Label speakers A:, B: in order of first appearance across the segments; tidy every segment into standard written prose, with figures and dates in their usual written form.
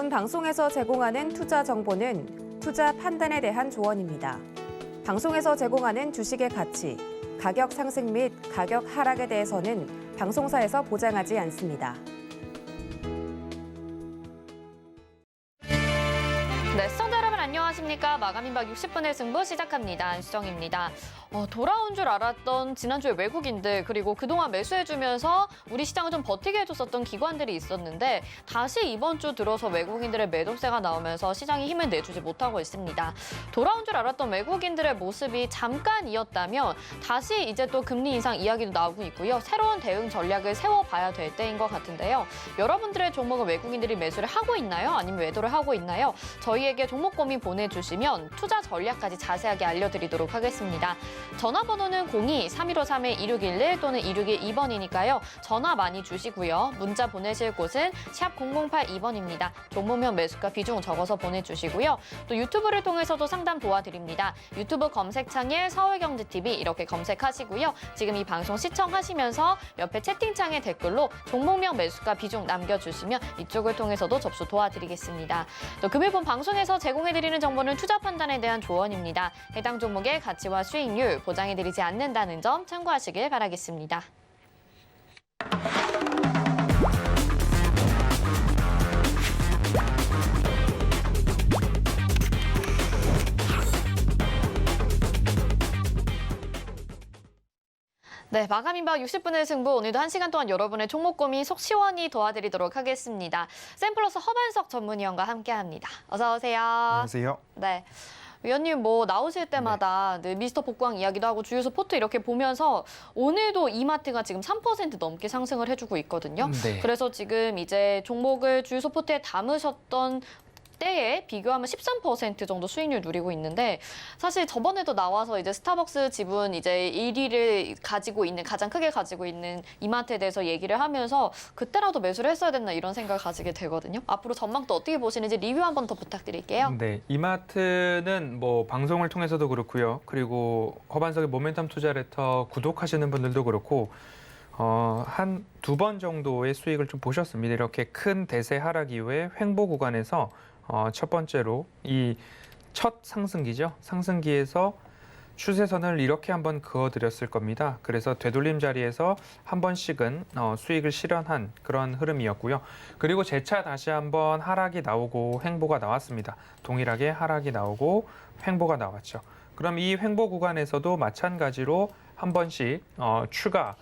A: 본 방송에서 제공하는 투자 정보는 투자 판단에 대한 조언입니다. 방송에서 제공하는 주식의 가치, 가격 상승 및 가격 하락에 대해서는 방송사에서 보장하지 않습니다.
B: 네, 시청자 여러분 안녕하십니까? 마감인박 60분의 승부 시작합니다. 안수정입니다. 돌아온 줄 알았던 지난주에 외국인들 그리고 그동안 매수해주면서 우리 시장을 좀 버티게 해줬었던 기관들이 있었는데 다시 이번 주 들어서 외국인들의 매도세가 나오면서 시장이 힘을 내주지 못하고 있습니다. 돌아온 줄 알았던 외국인들의 모습이 잠깐이었다면 다시 이제 또 금리 인상 이야기도 나오고 있고요. 새로운 대응 전략을 세워봐야 될 때인 것 같은데요. 여러분들의 종목은 외국인들이 매수를 하고 있나요? 아니면 매도를 하고 있나요? 저희에게 종목 고민 보내주시면 투자 전략까지 자세하게 알려드리도록 하겠습니다. 전화번호는 02-3153-2611 또는 2612번이니까요. 전화 많이 주시고요. 문자 보내실 곳은 샵 0082번입니다. 종목명 매수가 비중 적어서 보내주시고요. 또 유튜브를 통해서도 상담 도와드립니다. 유튜브 검색창에 서울경제TV 이렇게 검색하시고요. 지금 이 방송 시청하시면서 옆에 채팅창에 댓글로 종목명 매수가 비중 남겨주시면 이쪽을 통해서도 접수 도와드리겠습니다. 또 금일본 방송에서 제공해드리는 정보는 투자 판단에 대한 조언입니다. 해당 종목의 가치와 수익률 보장해드리지 않는다는 점 참고하시길 바라겠습니다. 네, 마감인박 60분의 승부 오늘도 1시간 동안 여러분의 종목 고민 속 시원히 도와드리도록 하겠습니다. 샘플러스 허반석 전문위원과 함께합니다. 어서 오세요.
C: 안녕하세요.
B: 네. 위원님 나오실 때마다 네, 미스터 복광 이야기도 하고 주유소 포트 이렇게 보면서 오늘도 이마트가 지금 3% 넘게 상승을 해주고 있거든요.
C: 네.
B: 그래서 지금 이제 종목을 주유소 포트에 담으셨던 때에 비교하면 13% 정도 수익률 누리고 있는데 사실 저번에도 나와서 이제 스타벅스 지분 이제 1위를 가지고 있는 가장 크게 가지고 있는 이마트에 대해서 얘기를 하면서 그때라도 매수를 했어야 됐나 이런 생각을 가지게 되거든요. 앞으로 전망도 어떻게 보시는지 리뷰 한 번 더 부탁드릴게요.
C: 네, 이마트는 뭐 방송을 통해서도 그렇고요. 그리고 허반석의 모멘텀 투자 레터 구독하시는 분들도 그렇고 한 2번 정도의 수익을 좀 보셨습니다. 이렇게 큰 대세 하락 이후에 횡보 구간에서 첫 번째로 이 첫 상승기죠. 상승기에서 추세선을 이렇게 한번 그어드렸을 겁니다. 그래서 되돌림 자리에서 한 번씩은 수익을 실현한 그런 흐름이었고요. 그리고 재차 다시 한번 하락이 나오고 횡보가 나왔습니다. 동일하게 하락이 나오고 횡보가 나왔죠. 그럼 이 횡보 구간에서도 마찬가지로 한 번씩 추가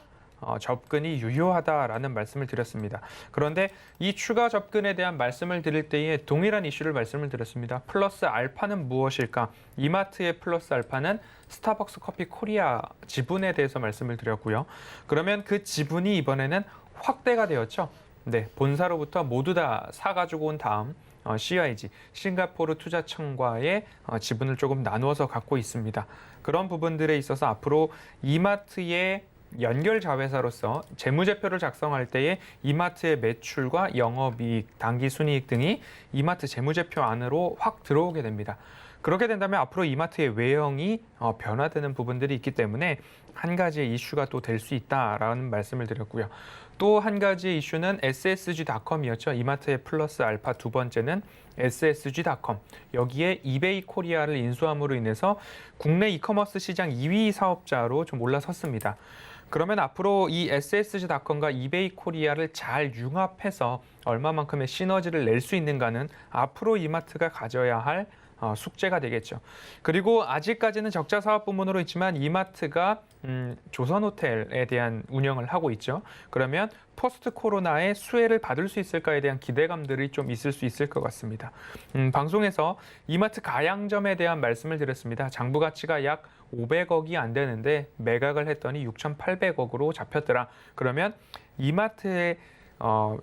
C: 접근이 유효하다라는 말씀을 드렸습니다. 그런데 이 추가 접근에 대한 말씀을 드릴 때에 동일한 이슈를 말씀을 드렸습니다. 플러스 알파는 무엇일까? 이마트의 플러스 알파는 스타벅스 커피 코리아 지분에 대해서 말씀을 드렸고요. 그러면 그 지분이 이번에는 확대가 되었죠. 네, 본사로부터 모두 다 사가지고 온 다음 CIG, 싱가포르 투자청과의 지분을 조금 나누어서 갖고 있습니다. 그런 부분들에 있어서 앞으로 이마트의 연결 자회사로서 재무제표를 작성할 때에 이마트의 매출과 영업이익, 당기순이익 등이 이마트 재무제표 안으로 확 들어오게 됩니다. 그렇게 된다면 앞으로 이마트의 외형이 변화되는 부분들이 있기 때문에 한 가지의 이슈가 또 될 수 있다라는 말씀을 드렸고요. 또 한 가지 이슈는 SSG.com이었죠. 이마트의 플러스 알파 두 번째는 SSG.com. 여기에 이베이 코리아를 인수함으로 인해서 국내 이커머스 시장 2위 사업자로 좀 올라섰습니다. 그러면 앞으로 이 SSG.com과 이베이 코리아를 잘 융합해서 얼마만큼의 시너지를 낼 수 있는가는 앞으로 이마트가 가져야 할 숙제가 되겠죠. 그리고 아직까지는 적자 사업 부문으로 있지만 이마트가 조선호텔에 대한 운영을 하고 있죠. 그러면 포스트 코로나의 수혜를 받을 수 있을까에 대한 기대감들이 좀 있을 수 있을 것 같습니다. 방송에서 이마트 가양점에 대한 말씀을 드렸습니다. 장부 가치가 약 500억이 안 되는데 매각을 했더니 6,800억으로 잡혔더라. 그러면 이마트의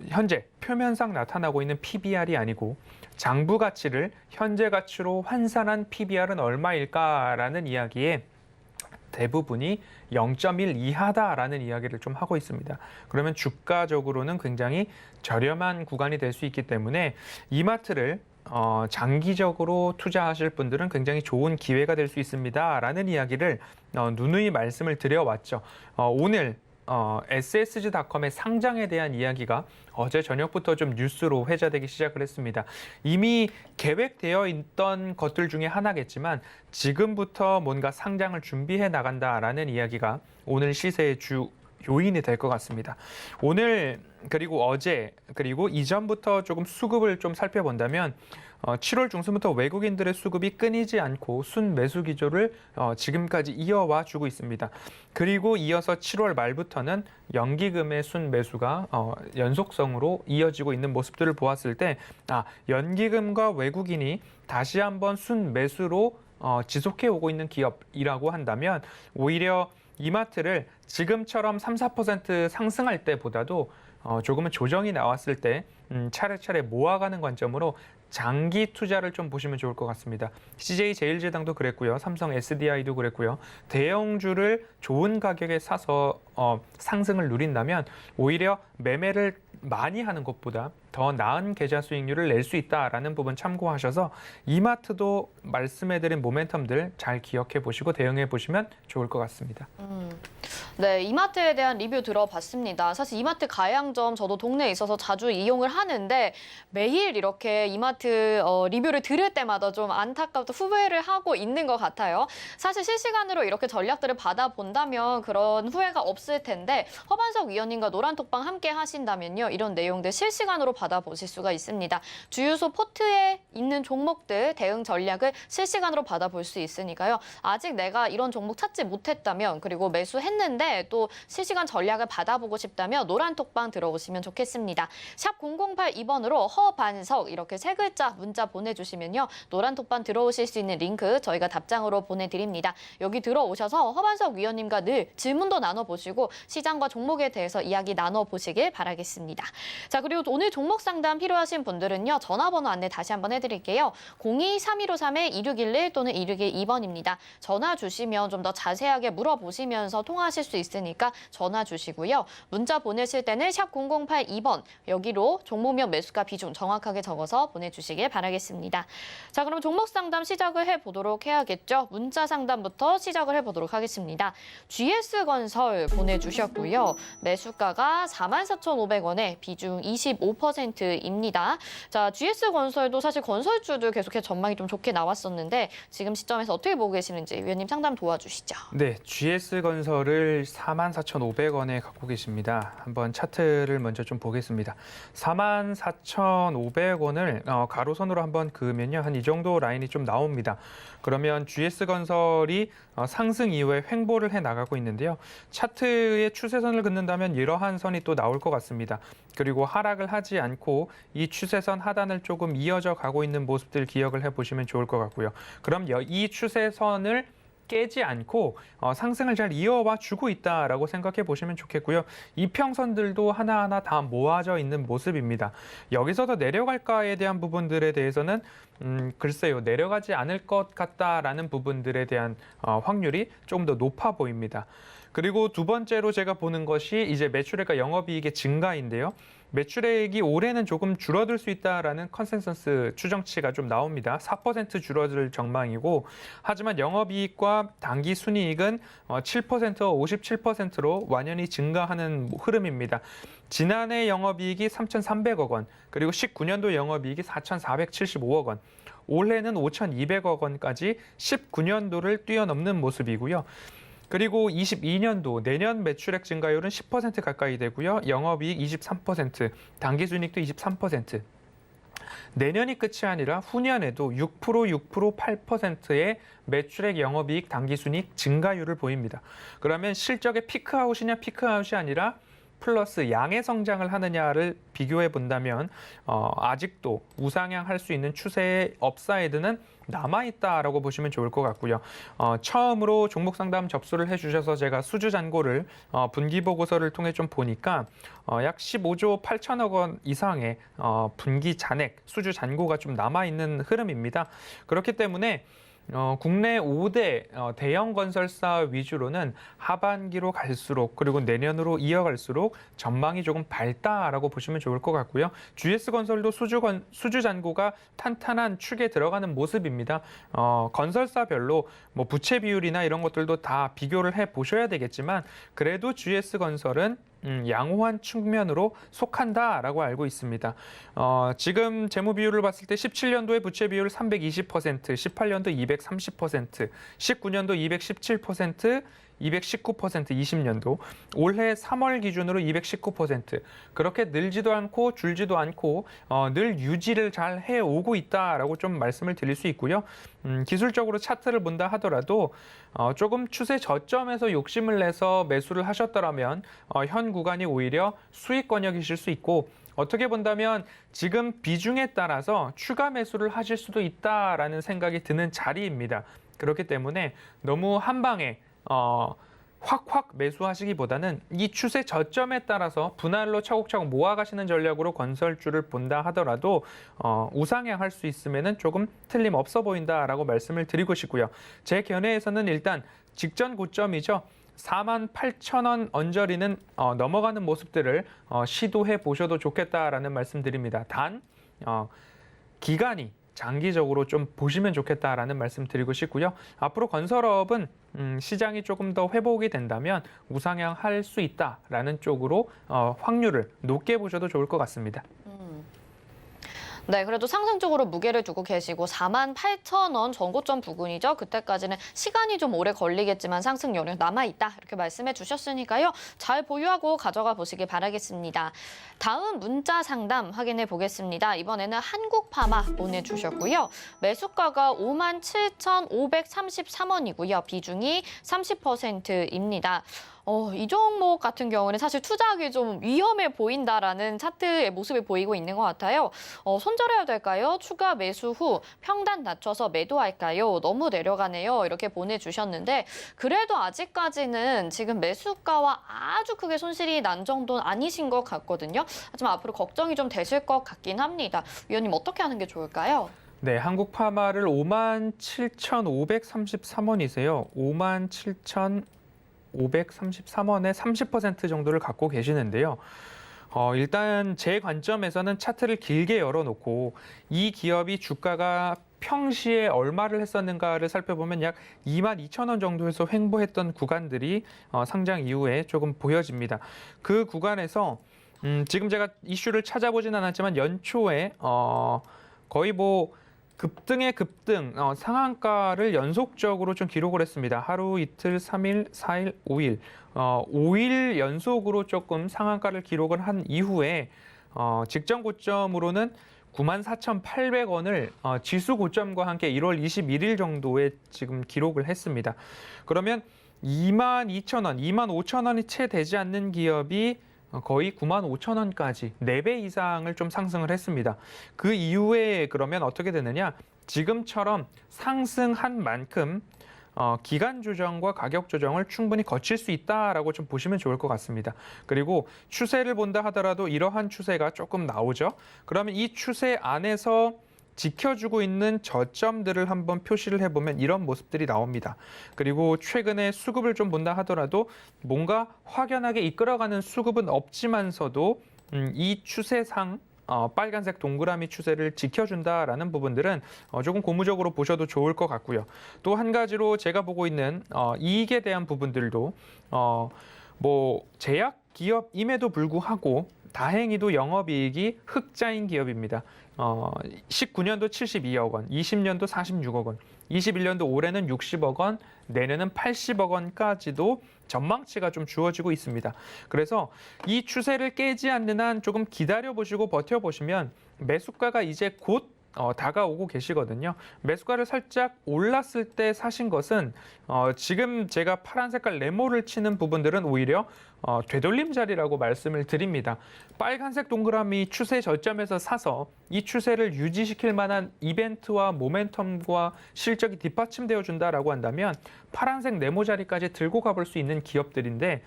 C: 현재 표면상 나타나고 있는 PBR이 아니고 장부 가치를 현재 가치로 환산한 PBR은 얼마일까라는 이야기에 대부분이 0.1 이하다라는 이야기를 좀 하고 있습니다. 그러면 주가적으로는 굉장히 저렴한 구간이 될 수 있기 때문에 이마트를 장기적으로 투자하실 분들은 굉장히 좋은 기회가 될 수 있습니다라는 이야기를 누누이 말씀을 드려왔죠. 오늘 SSG닷컴의 상장에 대한 이야기가 어제 저녁부터 좀 뉴스로 회자되기 시작을 했습니다. 이미 계획되어 있던 것들 중에 하나겠지만 지금부터 뭔가 상장을 준비해 나간다라는 이야기가 오늘 시세의 주 요인이 될 것 같습니다. 오늘 그리고 어제 그리고 이전부터 조금 수급을 좀 살펴본다면 7월 중순부터 외국인들의 수급이 끊이지 않고 순매수 기조를 지금까지 이어와 주고 있습니다. 그리고 이어서 7월 말부터는 연기금의 순매수가 연속성으로 이어지고 있는 모습들을 보았을 때 연기금과 외국인이 다시 한번 순매수로 지속해 오고 있는 기업이라고 한다면 오히려 이마트를 지금처럼 3~4% 상승할 때보다도 조금은 조정이 나왔을 때 차례차례 모아가는 관점으로 장기 투자를 좀 보시면 좋을 것 같습니다. CJ제일제당도 그랬고요. 삼성 SDI도 그랬고요. 대형주를 좋은 가격에 사서 상승을 누린다면 오히려 매매를 많이 하는 것보다 더 나은 계좌 수익률을 낼 수 있다라는 부분 참고하셔서 이마트도 말씀해드린 모멘텀들 잘 기억해 보시고 대응해 보시면 좋을 것 같습니다.
B: 네, 이마트에 대한 리뷰 들어봤습니다. 사실 이마트 가양점 저도 동네에 있어서 자주 이용을 하는데 매일 이렇게 이마트 리뷰를 들을 때마다 좀 안타깝고 후회를 하고 있는 것 같아요. 사실 실시간으로 이렇게 전략들을 받아본다면 그런 후회가 없을 텐데 허반석 위원님과 노란톡방 함께 하신다면요. 이런 내용들 실시간으로 받아보실 수가 있습니다. 주유소 포트에 있는 종목들 대응 전략을 실시간으로 받아볼 수 있으니까요. 아직 내가 이런 종목 찾지 못했다면 그리고 매수했는데 또 실시간 전략을 받아보고 싶다면 노란톡방 들어오시면 좋겠습니다. 샵 0082번으로 허반석 이렇게 세 글자 문자 보내주시면요. 노란톡방 들어오실 수 있는 링크 저희가 답장으로 보내드립니다. 여기 들어오셔서 허반석 위원님과 늘 질문도 나눠보시고 시장과 종목에 대해서 이야기 나눠보시길 바라겠습니다. 자, 그리고 오늘 종목 상담 필요하신 분들은요. 전화번호 안내 다시 한번 해드릴게요. 02-3153-2611 또는 2612번입니다. 전화 주시면 좀 더 자세하게 물어보시면서 통화하실 수 있으니까 전화 주시고요. 문자 보내실 때는 샵 0082번 여기로 종목명 매수가 비중 정확하게 적어서 보내주시길 바라겠습니다. 자, 그럼 종목 상담 시작을 해보도록 해야겠죠. 문자 상담부터 시작을 해보도록 하겠습니다. GS건설 보내주셨고요. 매수가가 44,500원에 비중 25%입니다. 자, GS건설도 사실 건설주들 계속해서 전망이 좀 좋게 나왔었는데 지금 시점에서 어떻게 보고 계시는지 위원님 상담 도와주시죠.
C: 네, GS건설을 44,500원에 갖고 계십니다. 한번 차트를 먼저 좀 보겠습니다. 44,500원을 가로선으로 한번 그으면요. 한 이 정도 라인이 좀 나옵니다. 그러면 GS건설이 상승 이후에 횡보를 해 나가고 있는데요. 차트의 추세선을 긋는다면 이러한 선이 또 나올 것 같습니다. 그리고 하락을 하지 않고 이 추세선 하단을 조금 이어져 가고 있는 모습들 기억을 해보시면 좋을 것 같고요. 그럼 이 추세선을 깨지 않고 상승을 잘 이어와 주고 있다라고 생각해 보시면 좋겠고요. 이평선들도 하나하나 다 모아져 있는 모습입니다. 여기서 더 내려갈까에 대한 부분들에 대해서는 글쎄요. 내려가지 않을 것 같다라는 부분들에 대한 확률이 조금 더 높아 보입니다. 그리고 두 번째로 제가 보는 것이 이제 매출액과 영업이익의 증가인데요. 매출액이 올해는 조금 줄어들 수 있다라는 컨센서스 추정치가 좀 나옵니다. 4% 줄어들 전망이고 하지만 영업이익과 당기순이익은 7%, 57%로 완연히 증가하는 흐름입니다. 지난해 영업이익이 3,300억 원, 그리고 19년도 영업이익이 4,475억 원, 올해는 5,200억 원까지 19년도를 뛰어넘는 모습이고요. 그리고 22년도 내년 매출액 증가율은 10% 가까이 되고요. 영업이익 23%, 당기순이익도 23%. 내년이 끝이 아니라 후년에도 6%, 8%의 매출액, 영업이익, 당기순이익 증가율을 보입니다. 그러면 실적의 피크아웃이냐 피크아웃이 아니라 플러스 양의 성장을 하느냐를 비교해 본다면 아직도 우상향할 수 있는 추세의 업사이드는 남아있다라고 보시면 좋을 것 같고요. 처음으로 종목 상담 접수를 해주셔서 제가 수주 잔고를 분기 보고서를 통해 좀 보니까 약 15조 8천억 원 이상의 분기 잔액, 수주 잔고가 좀 남아있는 흐름입니다. 그렇기 때문에 국내 5대 대형 건설사 위주로는 하반기로 갈수록 그리고 내년으로 이어갈수록 전망이 조금 밝다라고 보시면 좋을 것 같고요. GS건설도 수주 잔고가 탄탄한 축에 들어가는 모습입니다. 건설사별로 뭐 부채 비율이나 이런 것들도 다 비교를 해 보셔야 되겠지만 그래도 GS건설은 양호한 측면으로 속한다라고 알고 있습니다. 지금 재무 비율을 봤을 때 17년도의 부채 비율 320%, 18년도 230%, 19년도 217%, 219%, 20년도, 올해 3월 기준으로 219%. 그렇게 늘지도 않고 줄지도 않고 늘 유지를 잘 해오고 있다라고 좀 말씀을 드릴 수 있고요. 기술적으로 차트를 본다 하더라도 조금 추세 저점에서 욕심을 내서 매수를 하셨더라면 현 구간이 오히려 수익 권역이실 수 있고 어떻게 본다면 지금 비중에 따라서 추가 매수를 하실 수도 있다라는 생각이 드는 자리입니다. 그렇기 때문에 너무 한 방에 확 매수하시기보다는 이 추세 저점에 따라서 분할로 차곡차곡 모아가시는 전략으로 건설주를 본다 하더라도 우상향할 수 있으면은 조금 틀림없어 보인다라고 말씀을 드리고 싶고요. 제 견해에서는 일단 직전 고점이죠. 48,000원 언저리는 넘어가는 모습들을 시도해 보셔도 좋겠다라는 말씀드립니다. 단 기간이 장기적으로 좀 보시면 좋겠다라는 말씀 드리고 싶고요. 앞으로 건설업은 시장이 조금 더 회복이 된다면 우상향할 수 있다라는 쪽으로 확률을 높게 보셔도 좋을 것 같습니다.
B: 네, 그래도 상승 쪽으로 무게를 두고 계시고 48,000원 전고점 부근이죠. 그때까지는 시간이 좀 오래 걸리겠지만 상승 여력 남아있다. 이렇게 말씀해 주셨으니까요. 잘 보유하고 가져가 보시길 바라겠습니다. 다음 문자 상담 확인해 보겠습니다. 이번에는 한국파마 보내주셨고요. 매수가가 57,533원이고요. 비중이 30%입니다. 이 종목 같은 경우는 사실 투자하기 좀 위험해 보인다라는 차트의 모습이 보이고 있는 것 같아요. 손절해야 될까요? 추가 매수 후 평단 낮춰서 매도할까요? 너무 내려가네요. 이렇게 보내주셨는데 그래도 아직까지는 지금 매수가와 아주 크게 손실이 난 정도는 아니신 것 같거든요. 하지만 앞으로 걱정이 좀 되실 것 같긴 합니다. 위원님 어떻게 하는 게 좋을까요?
C: 네, 한국파마를 57,533원이세요. 57,533원에 30% 정도를 갖고 계시는데요. 일단 제 관점에서는 차트를 길게 열어놓고 이 기업이 주가가 평시에 얼마를 했었는가를 살펴보면 약 22,000원 정도에서 횡보했던 구간들이 상장 이후에 조금 보여집니다. 그 구간에서 지금 제가 이슈를 찾아보진 않았지만 연초에 거의 뭐 급등의 급등, 상한가를 연속적으로 좀 기록을 했습니다. 하루, 이틀, 3일, 4일, 5일. 5일 연속으로 조금 상한가를 기록을 한 이후에 직전 고점으로는 94,800원을 지수 고점과 함께 1월 21일 정도에 지금 기록을 했습니다. 그러면 22,000원, 25,000원이 채 되지 않는 기업이 거의 95,000원까지 4배 이상을 좀 상승을 했습니다. 그 이후에 그러면 어떻게 되느냐? 지금처럼 상승한 만큼 기간 조정과 가격 조정을 충분히 거칠 수 있다라고 좀 보시면 좋을 것 같습니다. 그리고 추세를 본다 하더라도 이러한 추세가 조금 나오죠. 그러면 이 추세 안에서 지켜주고 있는 저점들을 한번 표시를 해보면 이런 모습들이 나옵니다. 그리고 최근에 수급을 좀 본다 하더라도 뭔가 확연하게 이끌어가는 수급은 없지만서도 이 추세상 빨간색 동그라미 추세를 지켜준다라는 부분들은 조금 고무적으로 보셔도 좋을 것 같고요. 또 한 가지로 제가 보고 있는 이익에 대한 부분들도 뭐 제약 기업임에도 불구하고 다행히도 영업이익이 흑자인 기업입니다. 19년도 72억 원, 20년도 46억 원, 21년도 올해는 60억 원, 내년은 80억 원까지도 전망치가 좀 주어지고 있습니다. 그래서 이 추세를 깨지 않는 한 조금 기다려보시고 버텨보시면 매수가가 이제 곧 다가오고 계시거든요. 매수가를 살짝 올랐을 때 사신 것은 지금 제가 파란 색깔 네모를 치는 부분들은 오히려 되돌림 자리라고 말씀을 드립니다. 빨간색 동그라미 추세 저점에서 사서 이 추세를 유지시킬 만한 이벤트와 모멘텀과 실적이 뒷받침되어 준다라고 한다면 파란색 네모 자리까지 들고 가볼 수 있는 기업들인데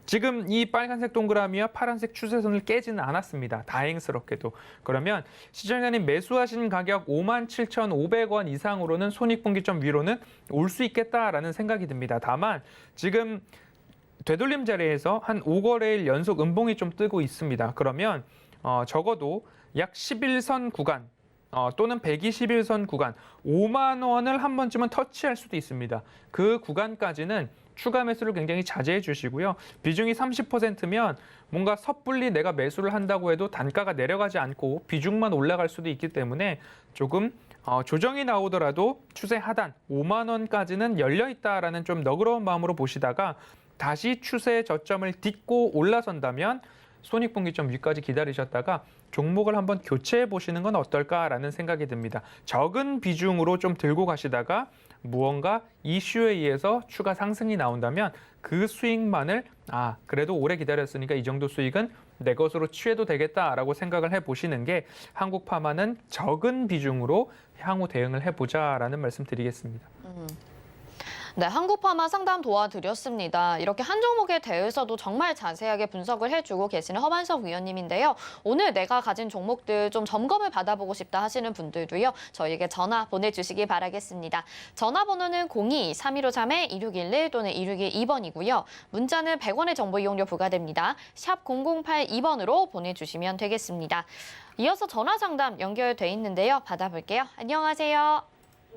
C: 지금 이 빨간색 동그라미와 파란색 추세선을 깨지는 않았습니다. 다행스럽게도. 그러면 시청자님 매수하신 가격 57,500원 이상으로는 손익분기점 위로는 올 수 있겠다라는 생각이 듭니다. 다만 지금 되돌림 자리에서 한 5거래일 연속 음봉이 좀 뜨고 있습니다. 그러면 적어도 약 11선 구간 또는 121선 구간 5만 원을 한 번쯤은 터치할 수도 있습니다. 그 구간까지는 추가 매수를 굉장히 자제해 주시고요. 비중이 30%면 뭔가 섣불리 내가 매수를 한다고 해도 단가가 내려가지 않고 비중만 올라갈 수도 있기 때문에 조금 조정이 나오더라도 추세 하단 5만 원까지는 열려 있다라는 좀 너그러운 마음으로 보시다가 다시 추세 저점을 딛고 올라선다면 손익분기점 위까지 기다리셨다가 종목을 한번 교체해 보시는 건 어떨까라는 생각이 듭니다. 적은 비중으로 좀 들고 가시다가 무언가 이슈에 의해서 추가 상승이 나온다면 그 수익만을 그래도 오래 기다렸으니까 이 정도 수익은 내 것으로 취해도 되겠다라고 생각을 해보시는 게 한국파마는 적은 비중으로 향후 대응을 해보자라는 말씀 드리겠습니다.
B: 네, 한국파마 상담 도와드렸습니다. 이렇게 한 종목에 대해서도 정말 자세하게 분석을 해주고 계시는 허만석 위원님인데요. 오늘 내가 가진 종목들 좀 점검을 받아보고 싶다 하시는 분들도요. 저희에게 전화 보내주시기 바라겠습니다. 전화번호는 02-3253-2611 또는 2612번이고요. 문자는 100원의 정보 이용료 부과됩니다. 샵 0082번으로 보내주시면 되겠습니다. 이어서 전화 상담 연결돼 있는데요. 받아볼게요. 안녕하세요.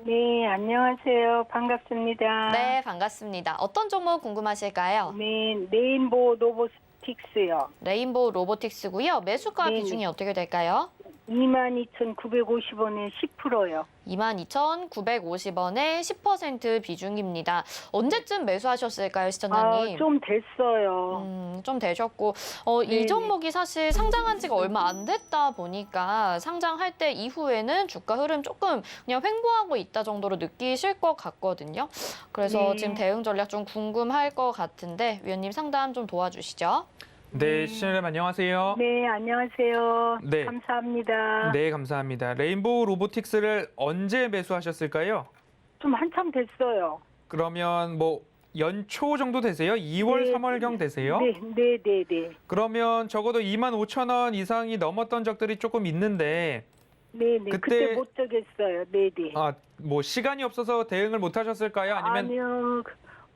D: 네, 안녕하세요. 반갑습니다.
B: 네, 반갑습니다. 어떤 종목 궁금하실까요?
D: 네, 레인보우 로보틱스요.
B: 레인보우 로보틱스고요. 매수가
D: 네네.
B: 비중이 어떻게 될까요?
D: 22,950원에 10%요.
B: 22,950원에 10% 비중입니다. 언제쯤 매수하셨을까요, 시청자님?
D: 좀 됐어요.
B: 좀 되셨고, 이
D: 네네.
B: 종목이 사실 상장한 지가 얼마 안 됐다 보니까 상장할 때 이후에는 주가 흐름 조금 그냥 횡보하고 있다 정도로 느끼실 것 같거든요. 그래서
D: 네.
B: 지금 대응 전략 좀 궁금할 것 같은데 위원님 상담 좀 도와주시죠.
C: 네, 시청자님 안녕하세요.
D: 네, 안녕하세요.
C: 네.
D: 감사합니다.
C: 네, 감사합니다. 레인보우 로보틱스를 언제 매수하셨을까요?
D: 좀 한참 됐어요.
C: 그러면 뭐 연초 정도 되세요? 2월,
D: 네.
C: 3월경 되세요?
D: 네.
C: 그러면 적어도 25,000원 이상이 넘었던 적들이 조금 있는데
D: 네.
C: 그때-
D: 그때 못 적겠어요. 네.
C: 뭐 시간이 없어서 대응을 못 하셨을까요? 아니면
D: 아니요.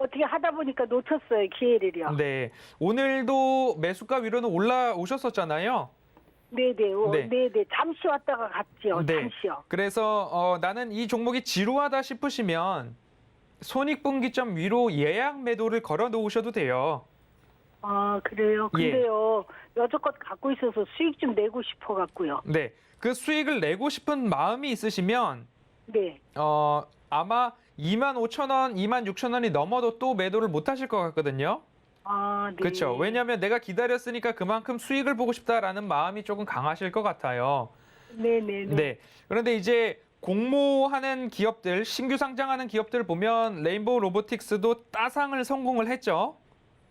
D: 어떻게 하다 보니까 놓쳤어요. 기회를요.
C: 네. 오늘도 매수가 위로는 올라오셨었잖아요.
D: 네.
C: 네.
D: 잠시 왔다가 갔죠.
C: 네.
D: 잠시요.
C: 그래서 나는 이 종목이 지루하다 싶으시면 손익분기점 위로 예약 매도를 걸어 놓으셔도 돼요.
D: 그래요.
C: 예.
D: 근데요, 여태껏 갖고 있어서 수익 좀 내고 싶어 갖고요.
C: 네. 그 수익을 내고 싶은 마음이 있으시면
D: 네.
C: 아마 25,000원, 26,000원이 넘어도 또 매도를 못 하실 것 같거든요.
D: 네.
C: 그렇죠. 왜냐하면 내가 기다렸으니까 그만큼 수익을 보고 싶다라는 마음이 조금 강하실 것 같아요.
D: 네네네.
C: 네. 그런데 이제 공모하는 기업들, 신규 상장하는 기업들 보면 레인보우 로보틱스도 따상을 성공을 했죠.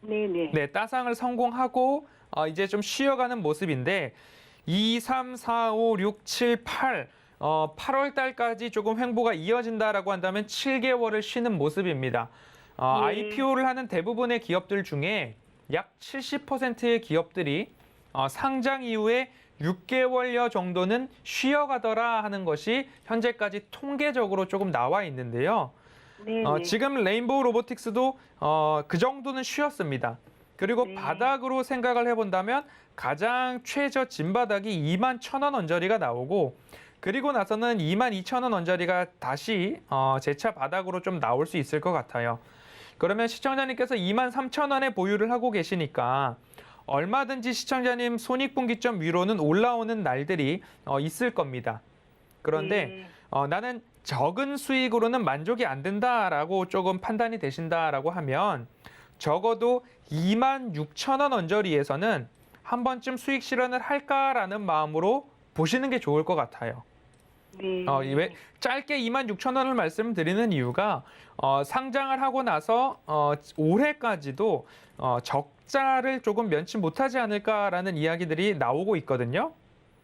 D: 네네.
C: 네, 따상을 성공하고 이제 좀 쉬어가는 모습인데 2, 3, 4, 5, 6, 7, 8 8월 달까지 조금 횡보가 이어진다라고 한다면 7개월을 쉬는 모습입니다. IPO를 하는 대부분의 기업들 중에 약 70%의 기업들이 상장 이후에 6개월여 정도는 쉬어가더라 하는 것이 현재까지 통계적으로 조금 나와 있는데요.
D: 네네.
C: 지금 레인보우 로보틱스도 그 정도는 쉬었습니다. 그리고
D: 네.
C: 바닥으로 생각을 해본다면 가장 최저 진바닥이 21,000원 언저리가 나오고 그리고 나서는 22,000원 언저리가 다시 재차 바닥으로 좀 나올 수 있을 것 같아요. 그러면 시청자님께서 23,000원에 보유를 하고 계시니까 얼마든지 시청자님 손익분기점 위로는 올라오는 날들이 있을 겁니다. 그런데
D: 네.
C: 나는 적은 수익으로는 만족이 안 된다라고 조금 판단이 되신다라고 하면 적어도 26,000원 언저리에서는 한 번쯤 수익 실현을 할까라는 마음으로 보시는 게 좋을 것 같아요.
D: 네.
C: 왜 짧게 26,000원을 말씀드리는 이유가 상장을 하고 나서 올해까지도 적자를 조금 면치 못하지 않을까라는 이야기들이 나오고 있거든요.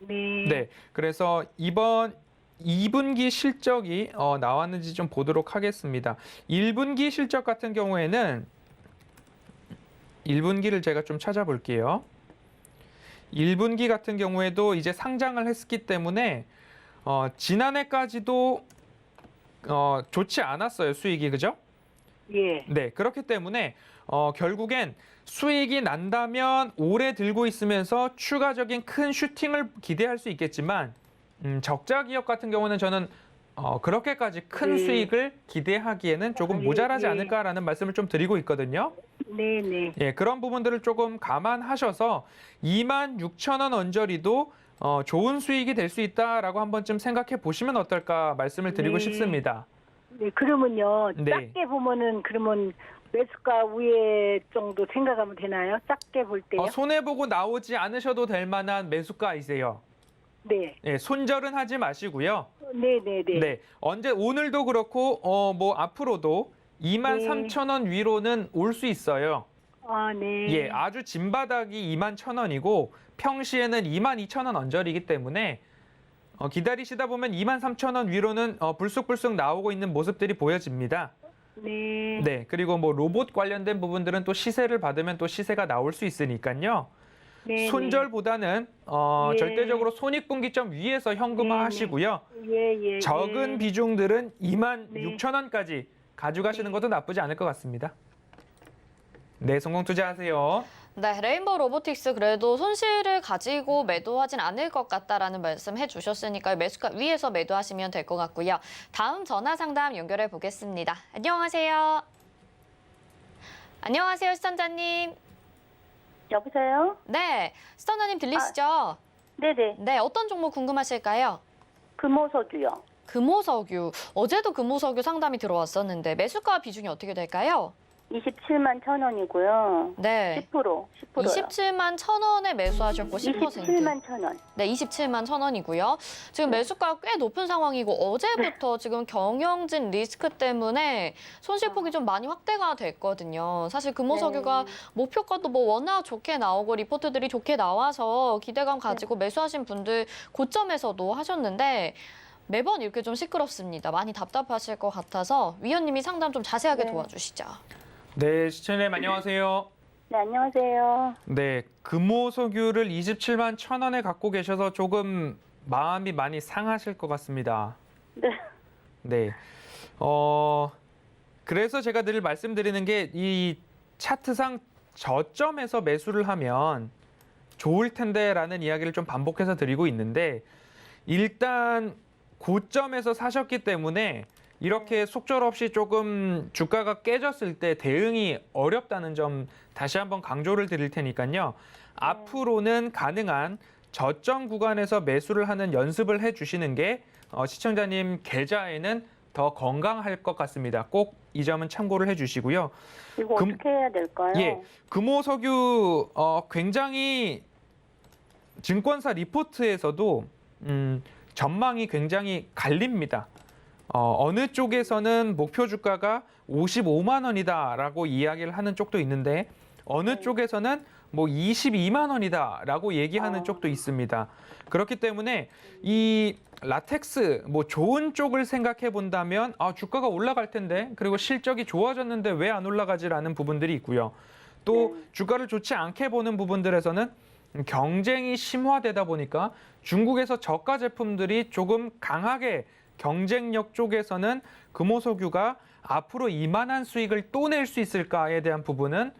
D: 네.
C: 네, 그래서 이번 2분기 실적이 나왔는지 좀 보도록 하겠습니다. 1분기 실적 같은 경우에는 1분기를 제가 좀 찾아볼게요. 1분기 같은 경우에도 이제 상장을 했기 때문에 지난해까지도 좋지 않았어요, 수익이. 그죠?
D: 예.
C: 네, 그렇기 때문에 결국엔 수익이 난다면 오래 들고 있으면서 추가적인 큰 슈팅을 기대할 수 있겠지만 적자 기업 같은 경우는 저는 그렇게까지 큰
D: 네.
C: 수익을 기대하기에는 조금
D: 예,
C: 모자라지
D: 예.
C: 않을까라는 말씀을 좀 드리고 있거든요.
D: 네네.
C: 예, 그런 부분들을 조금 감안하셔서 26,000원 언저리도 좋은 수익이 될 수 있다라고 한 번쯤 생각해 보시면 어떨까 말씀을 드리고
D: 네.
C: 싶습니다.
D: 네, 그러면요.
C: 네.
D: 작게 보면은 그러면 매수가 위에 정도 생각하면 되나요? 작게 볼 때요?
C: 손해보고 나오지 않으셔도 될 만한 매수가이세요.
D: 네.
C: 예, 손절은 하지 마시고요.
D: 네네네.
C: 네, 오늘도 그렇고 뭐 앞으로도 23,000원 위로는 올 수 있어요.
D: 아, 네.
C: 예, 아주 진바닥이 21,000원이고 평시에는 22,000원 언저리이기 때문에 기다리시다 보면 23,000원 위로는 불쑥불쑥 나오고 있는 모습들이 보여집니다.
D: 네.
C: 네, 그리고 뭐 로봇 관련된 부분들은 또 시세를 받으면 또 시세가 나올 수 있으니까요.
D: 네.
C: 손절보다는
D: 예.
C: 절대적으로 손익분기점 위에서 현금화하시고요.
D: 예.
C: 적은
D: 예.
C: 비중들은
D: 네.
C: 26,000원까지 가져가시는 것도 나쁘지 않을 것 같습니다. 네, 성공 투자하세요.
B: 네, 레인보우 로보틱스 그래도 손실을 가지고 매도하진 않을 것 같다라는 말씀 해주셨으니까 매수가 위에서 매도하시면 될 것 같고요. 다음 전화 상담 연결해 보겠습니다. 안녕하세요. 안녕하세요, 시청자님.
E: 여보세요?
B: 네, 시청자님 들리시죠?
E: 네네.
B: 네, 어떤 종목 궁금하실까요?
E: 금호석유요.
B: 금호석유. 어제도 금호석유 상담이 들어왔었는데 매수가 비중이 어떻게 될까요?
E: 27만 1,000원이고요.
B: 네.
E: 10%요.
B: 27만 1,000원에 매수하셨고 10%.
E: 27만 1,000원.
B: 네, 27만 1,000원이고요. 지금 매수가 꽤 높은 상황이고 어제부터 지금 경영진 리스크 때문에 손실폭이 좀 많이 확대가 됐거든요. 사실 금호석유가 목표가도 뭐 워낙 좋게 나오고 리포트들이 좋게 나와서 기대감 가지고 매수하신 분들 고점에서도 하셨는데 매번 이렇게 좀 시끄럽습니다. 많이 답답하실 것 같아서 위원님이 상담 좀 자세하게
E: 네.
B: 도와주시죠.
C: 네, 시청자님 안녕하세요.
E: 네, 안녕하세요.
C: 네, 금호석유를 27만 1,000원에 갖고 계셔서 조금 마음이 많이 상하실 것 같습니다.
E: 네.
C: 네. 그래서 제가 늘 말씀드리는 게 이 차트상 저점에서 매수를 하면 좋을 텐데라는 이야기를 좀 반복해서 드리고 있는데 일단 고점에서 사셨기 때문에 이렇게 속절없이 조금 주가가 깨졌을 때 대응이 어렵다는 점 다시 한번 강조를 드릴 테니까요. 앞으로는 가능한 저점 구간에서 매수를 하는 연습을 해주시는 게 시청자님 계좌에는 더 건강할 것 같습니다. 꼭 이 점은 참고를 해주시고요.
E: 이거 어떻게 해야 될까요?
C: 예, 금호석유 굉장히 증권사 리포트에서도 전망이 굉장히 갈립니다. 어느 쪽에서는 목표 주가가 55만 원이다라고 이야기를 하는 쪽도 있는데 어느 쪽에서는 뭐 22만 원이다라고 얘기하는 쪽도 있습니다. 그렇기 때문에 이 라텍스 뭐 좋은 쪽을 생각해 본다면 주가가 올라갈 텐데 그리고 실적이 좋아졌는데 왜 안 올라가지라는 부분들이 있고요. 또 주가를 좋지 않게 보는 부분들에서는 경쟁이 심화되다 보니까 중국에서 저가 제품들이 조금 강하게 경쟁력 쪽에서는 금호석유가 앞으로 이만한 수익을 또 낼 수 있을까에 대한 부분은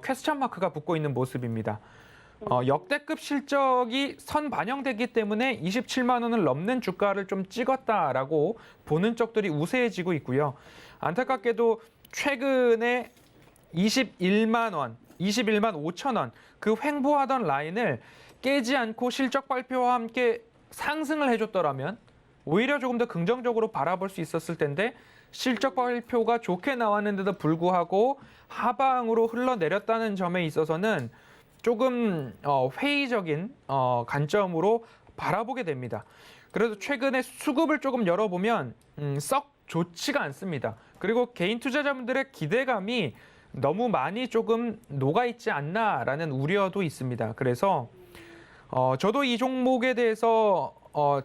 C: 퀘스천 마크가 붙고 있는 모습입니다. 역대급 실적이 선 반영됐기 때문에 27만 원을 넘는 주가를 좀 찍었다라고 보는 쪽들이 우세해지고 있고요. 안타깝게도 최근에 21만 원, 21만 5천 원 그 횡보하던 라인을 깨지 않고 실적 발표와 함께 상승을 해줬더라면 오히려 조금 더 긍정적으로 바라볼 수 있었을 텐데 실적 발표가 좋게 나왔는데도 불구하고 하방으로 흘러내렸다는 점에 있어서는 조금 회의적인 관점으로 바라보게 됩니다. 그래서 최근에 수급을 조금 열어보면 썩 좋지가 않습니다. 그리고 개인 투자자분들의 기대감이 너무 많이 조금 녹아있지 않나라는 우려도 있습니다. 그래서 저도 이 종목에 대해서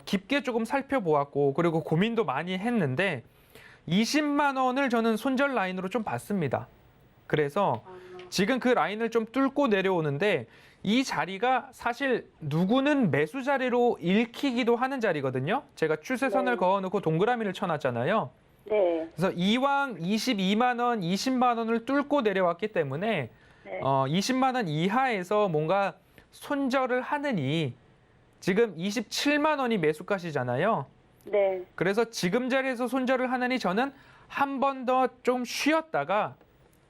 C: 깊게 조금 살펴보았고 그리고 고민도 많이 했는데 20만 원을 저는 손절 라인으로 좀 봤습니다. 그래서 지금 그 라인을 좀 뚫고 내려오는데 이 자리가 사실 누구는 매수 자리로 읽히기도 하는 자리거든요. 제가 추세선을
E: 네.
C: 그어놓고 동그라미를 쳐놨잖아요.
E: 네.
C: 그래서 이왕 22만 원, 20만 원을 뚫고 내려왔기 때문에
E: 네.
C: 20만 원 이하에서 뭔가 손절을 하느니 지금 27만 원이 매수가시잖아요.
E: 네.
C: 그래서 지금 자리에서 손절을 하느니 저는 한 번 더 좀 쉬었다가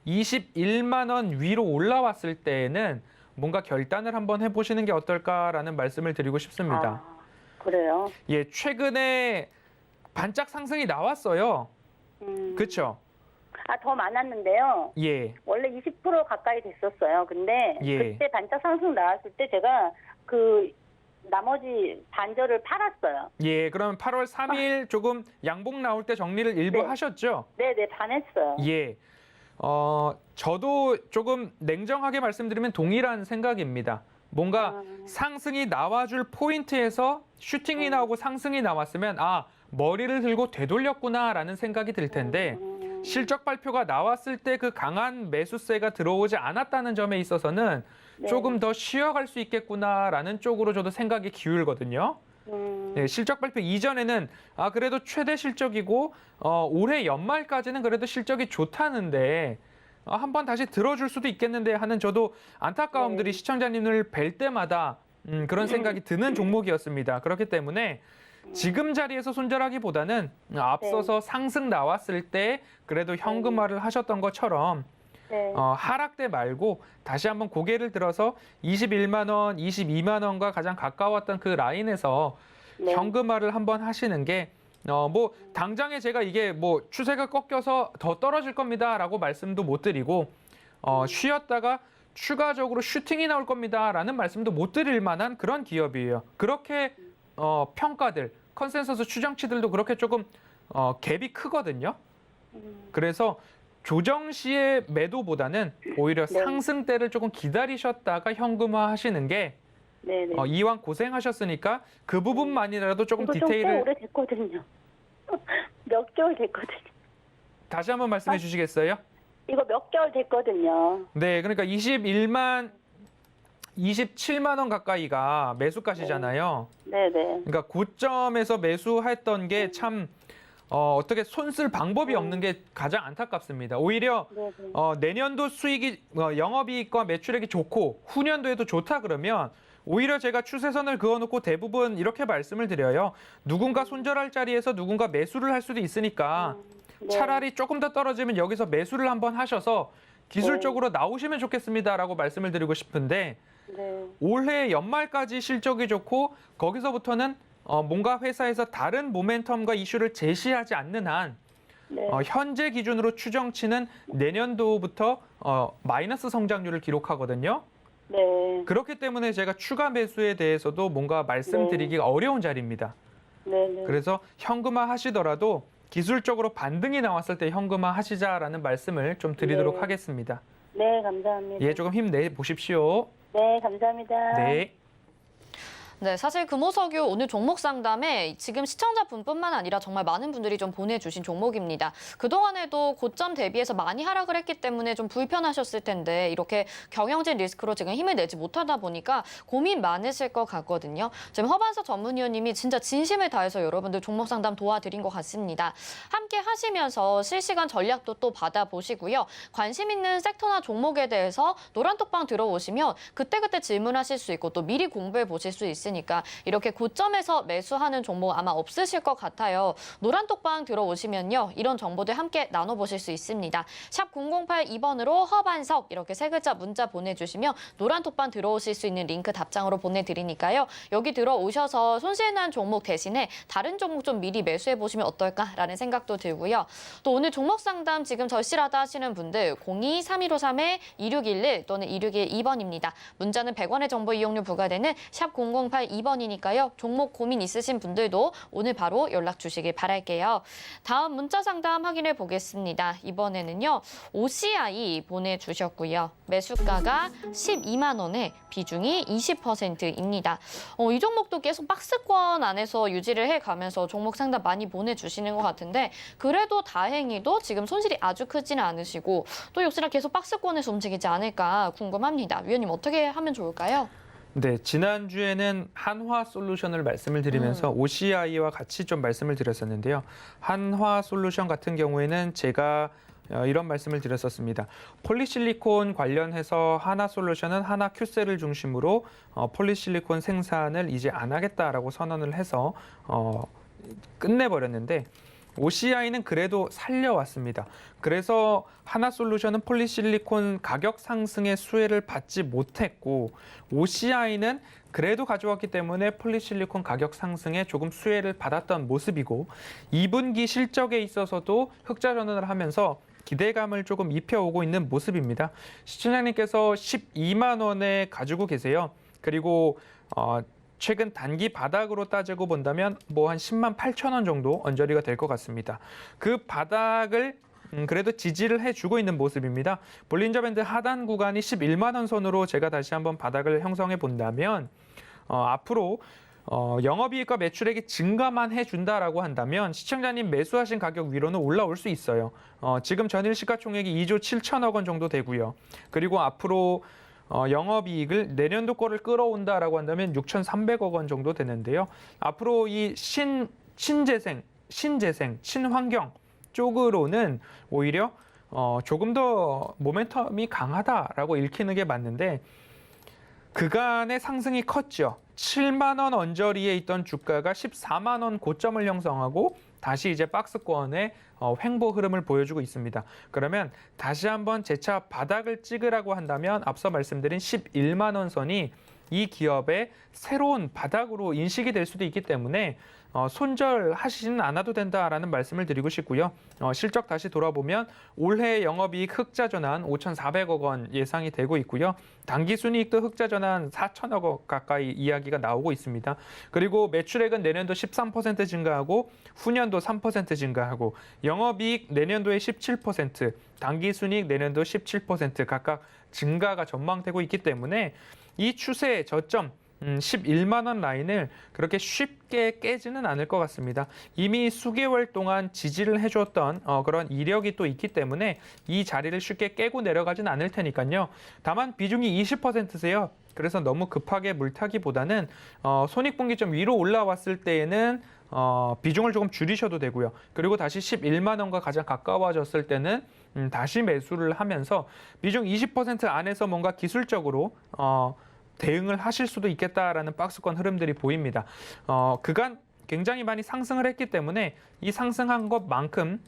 C: 21만 원 위로 올라왔을 때에는 뭔가 결단을 한번 해보시는 게 어떨까라는 말씀을 드리고 싶습니다.
E: 아, 그래요?
C: 예, 최근에 반짝 상승이 나왔어요. 그렇죠?
E: 더 많았는데요.
C: 예,
E: 원래 20% 가까이 됐었어요. 근데
C: 예.
E: 그때 반짝 상승 나왔을 때 제가 그 나머지 반절을 팔았어요.
C: 예. 그러면 8월 3일 조금 양봉 나올 때 정리를 일부
E: 네.
C: 하셨죠?
E: 네네, 반했어요.
C: 예. 저도 조금 냉정하게 말씀드리면 동일한 생각입니다. 뭔가 상승이 나와줄 포인트에서 슈팅이 나오고 상승이 나왔으면 머리를 들고 되돌렸구나라는 생각이 들 텐데 실적 발표가 나왔을 때 그 강한 매수세가 들어오지 않았다는 점에 있어서는
E: 네.
C: 조금 더 쉬어갈 수 있겠구나라는 쪽으로 저도 생각이 기울거든요. 네, 실적 발표 이전에는 그래도 최대 실적이고 올해 연말까지는 그래도 실적이 좋다는데 한번 다시 들어줄 수도 있겠는데 하는 저도 안타까움들이
E: 네.
C: 시청자님을 뵐 때마다 그런 생각이 드는 종목이었습니다. 그렇기 때문에 지금 자리에서 손절하기보다는 앞서서 상승 나왔을 때 그래도 현금화를 하셨던 것처럼
E: 네.
C: 하락 때 말고 다시 한번 고개를 들어서 21만 원, 22만 원과 가장 가까웠던 그 라인에서
E: 네.
C: 현금화를 한번 하시는 게 뭐 당장에 제가 이게 뭐 추세가 꺾여서 더 떨어질 겁니다라고 말씀도 못 드리고 쉬었다가 추가적으로 슈팅이 나올 겁니다라는 말씀도 못 드릴 만한 그런 기업이에요. 그렇게 평가들, 컨센서스 추정치들도 그렇게 조금 갭이 크거든요. 그래서 조정 시의 매도보다는 오히려
E: 네.
C: 상승 때를 조금 기다리셨다가 현금화 하시는 게
E: 네네.
C: 이왕 고생하셨으니까 그 부분만이라도 조금
E: 이거 좀 꽤
C: 디테일을
E: 오래됐거든요. 몇 개월 됐거든요.
C: 다시 한번 말씀해 주시겠어요?
E: 이거 몇 개월 됐거든요.
C: 네, 그러니까 27만 원 가까이가 매수가시잖아요.
E: 네네.
C: 그러니까 고점에서 매수했던 게 참 어떻게 손쓸 방법이 없는 게 가장 안타깝습니다. 오히려
E: 네네.
C: 내년도 수익이 영업이익과 매출액이 좋고 후년도에도 좋다 그러면 오히려 제가 추세선을 그어놓고 대부분 이렇게 말씀을 드려요. 누군가 손절할 자리에서 누군가 매수를 할 수도 있으니까
E: 네.
C: 차라리 조금 더 떨어지면 여기서 매수를 한번 하셔서 기술적으로 나오시면 좋겠습니다라고 말씀을 드리고 싶은데
E: 네.
C: 올해 연말까지 실적이 좋고 거기서부터는 뭔가 회사에서 다른 모멘텀과 이슈를 제시하지 않는 한
E: 네.
C: 현재 기준으로 추정치는 내년도부터 마이너스 성장률을 기록하거든요.
E: 네.
C: 그렇기 때문에 제가 추가 매수에 대해서도 뭔가 말씀드리기가 어려운 자리입니다.
E: 네네.
C: 그래서 현금화 하시더라도 기술적으로 반등이 나왔을 때 현금화 하시자라는 말씀을 좀 드리도록
E: 네.
C: 하겠습니다.
E: 네, 감사합니다.
C: 예, 조금 힘내 보십시오.
E: 네, 감사합니다.
C: 네.
B: 네, 사실 금호석유 오늘 종목 상담에 지금 시청자분뿐만 아니라 정말 많은 분들이 좀 보내주신 종목입니다. 그동안에도 고점 대비해서 많이 하락을 했기 때문에 좀 불편하셨을 텐데 이렇게 경영진 리스크로 지금 힘을 내지 못하다 보니까 고민 많으실 것 같거든요. 지금 허반석 전문위원님이 진짜 진심을 다해서 여러분들 종목 상담 도와드린 것 같습니다. 함께 하시면서 실시간 전략도 또 받아보시고요. 관심 있는 섹터나 종목에 대해서 노란톡방 들어오시면 그때그때 질문하실 수 있고 또 미리 공부해 보실 수 있습니다. 있으니까 이렇게 고점에서 매수하는 종목 아마 없으실 것 같아요. 노란톡방 들어오시면요. 이런 정보들 함께 나눠보실 수 있습니다. 샵 0082번으로 허반석 이렇게 세 글자 문자 보내주시면 노란톡방 들어오실 수 있는 링크 답장으로 보내드리니까요. 여기 들어오셔서 손실난 종목 대신에 다른 종목 좀 미리 매수해보시면 어떨까라는 생각도 들고요. 또 오늘 종목 상담 지금 절실하다 하시는 분들 02-3153-2611 또는 2612번입니다. 문자는 100원의 정보 이용료 부과되는 샵 008 8882번이니까요. 종목 고민 있으신 분들도 오늘 바로 연락 주시길 바랄게요. 다음 문자 상담 확인해 보겠습니다. 이번에는요. OCI 보내주셨고요. 매수가가 12만 원에 비중이 20%입니다. 이 종목도 계속 박스권 안에서 유지를 해가면서 종목 상담 많이 보내주시는 것 같은데 그래도 다행히도 지금 손실이 아주 크지는 않으시고 또 역시나 계속 박스권에서 움직이지 않을까 궁금합니다. 위원님 어떻게 하면 좋을까요?
C: 네, 지난주에는 한화솔루션을 말씀을 드리면서 OCI와 같이 좀 말씀을 드렸었는데요. 한화솔루션 같은 경우에는 제가 이런 말씀을 드렸었습니다. 폴리실리콘 관련해서 하나솔루션은 하나큐셀을 중심으로 폴리실리콘 생산을 이제 안 하겠다라고 선언을 해서 끝내버렸는데 OCI는 그래도 살려왔습니다. 그래서 하나솔루션은 폴리실리콘 가격 상승의 수혜를 받지 못했고 OCI는 그래도 가져왔기 때문에 폴리실리콘 가격 상승에 조금 수혜를 받았던 모습이고 2분기 실적에 있어서도 흑자 전환을 하면서 기대감을 조금 입혀오고 있는 모습입니다. 시청자님께서 12만 원에 가지고 계세요. 그리고 최근 단기 바닥으로 따지고 본다면 뭐 한 10만 8천 원 정도 언저리가 될 것 같습니다. 그 바닥을 그래도 지지를 해주고 있는 모습입니다. 볼린저 밴드 하단 구간이 11만 원 선으로 제가 다시 한번 바닥을 형성해 본다면 앞으로 영업이익과 매출액이 증가만 해준다라고 한다면 시청자님 매수하신 가격 위로는 올라올 수 있어요. 지금 전일 시가총액이 2조 7천억 원 정도 되고요. 그리고 앞으로 영업이익을 내년도 거를 끌어온다라고 한다면 6,300억 원 정도 되는데요. 앞으로 이 신재생, 친환경 쪽으로는 오히려 조금 더 모멘텀이 강하다라고 읽히는 게 맞는데 그간의 상승이 컸죠. 7만 원 언저리에 있던 주가가 14만 원 고점을 형성하고 다시 이제 박스권의 횡보 흐름을 보여주고 있습니다. 그러면 다시 한번 재차 바닥을 찍으라고 한다면 앞서 말씀드린 11만 원 선이 이 기업의 새로운 바닥으로 인식이 될 수도 있기 때문에 손절하시지는 않아도 된다라는 말씀을 드리고 싶고요. 실적 다시 돌아보면 올해 영업이익 흑자 전환 5,400억 원 예상이 되고 있고요. 당기순이익도 흑자 전환 4천억 원 가까이 이야기가 나오고 있습니다. 그리고 매출액은 내년도 13% 증가하고 후년도 3% 증가하고 영업이익 내년도에 17%, 당기순이익 내년도 17% 각각 증가가 전망되고 있기 때문에 이 추세의 저점 11만 원 라인을 그렇게 쉽게 깨지는 않을 것 같습니다. 이미 수개월 동안 지지를 해줬던 그런 이력이 또 있기 때문에 이 자리를 쉽게 깨고 내려가진 않을 테니까요. 다만 비중이 20%세요. 그래서 너무 급하게 물타기보다는 손익분기점 위로 올라왔을 때에는 비중을 조금 줄이셔도 되고요. 그리고 다시 11만 원과 가장 가까워졌을 때는 다시 매수를 하면서 비중 20% 안에서 뭔가 기술적으로 대응을 하실 수도 있겠다라는 박스권 흐름들이 보입니다. 그간 굉장히 많이 상승을 했기 때문에 이 상승한 것만큼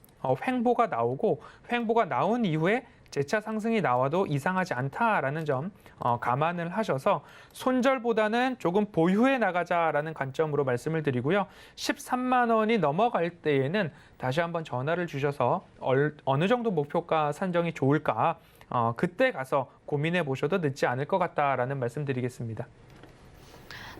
C: 횡보가 나오고 횡보가 나온 이후에 재차 상승이 나와도 이상하지 않다라는 점 감안을 하셔서 손절보다는 조금 보유해 나가자라는 관점으로 말씀을 드리고요. 13만 원이 넘어갈 때에는 다시 한번 전화를 주셔서 어느 정도 목표가 산정이 좋을까 그때 가서 고민해 보셔도 늦지 않을 것 같다라는 말씀 드리겠습니다.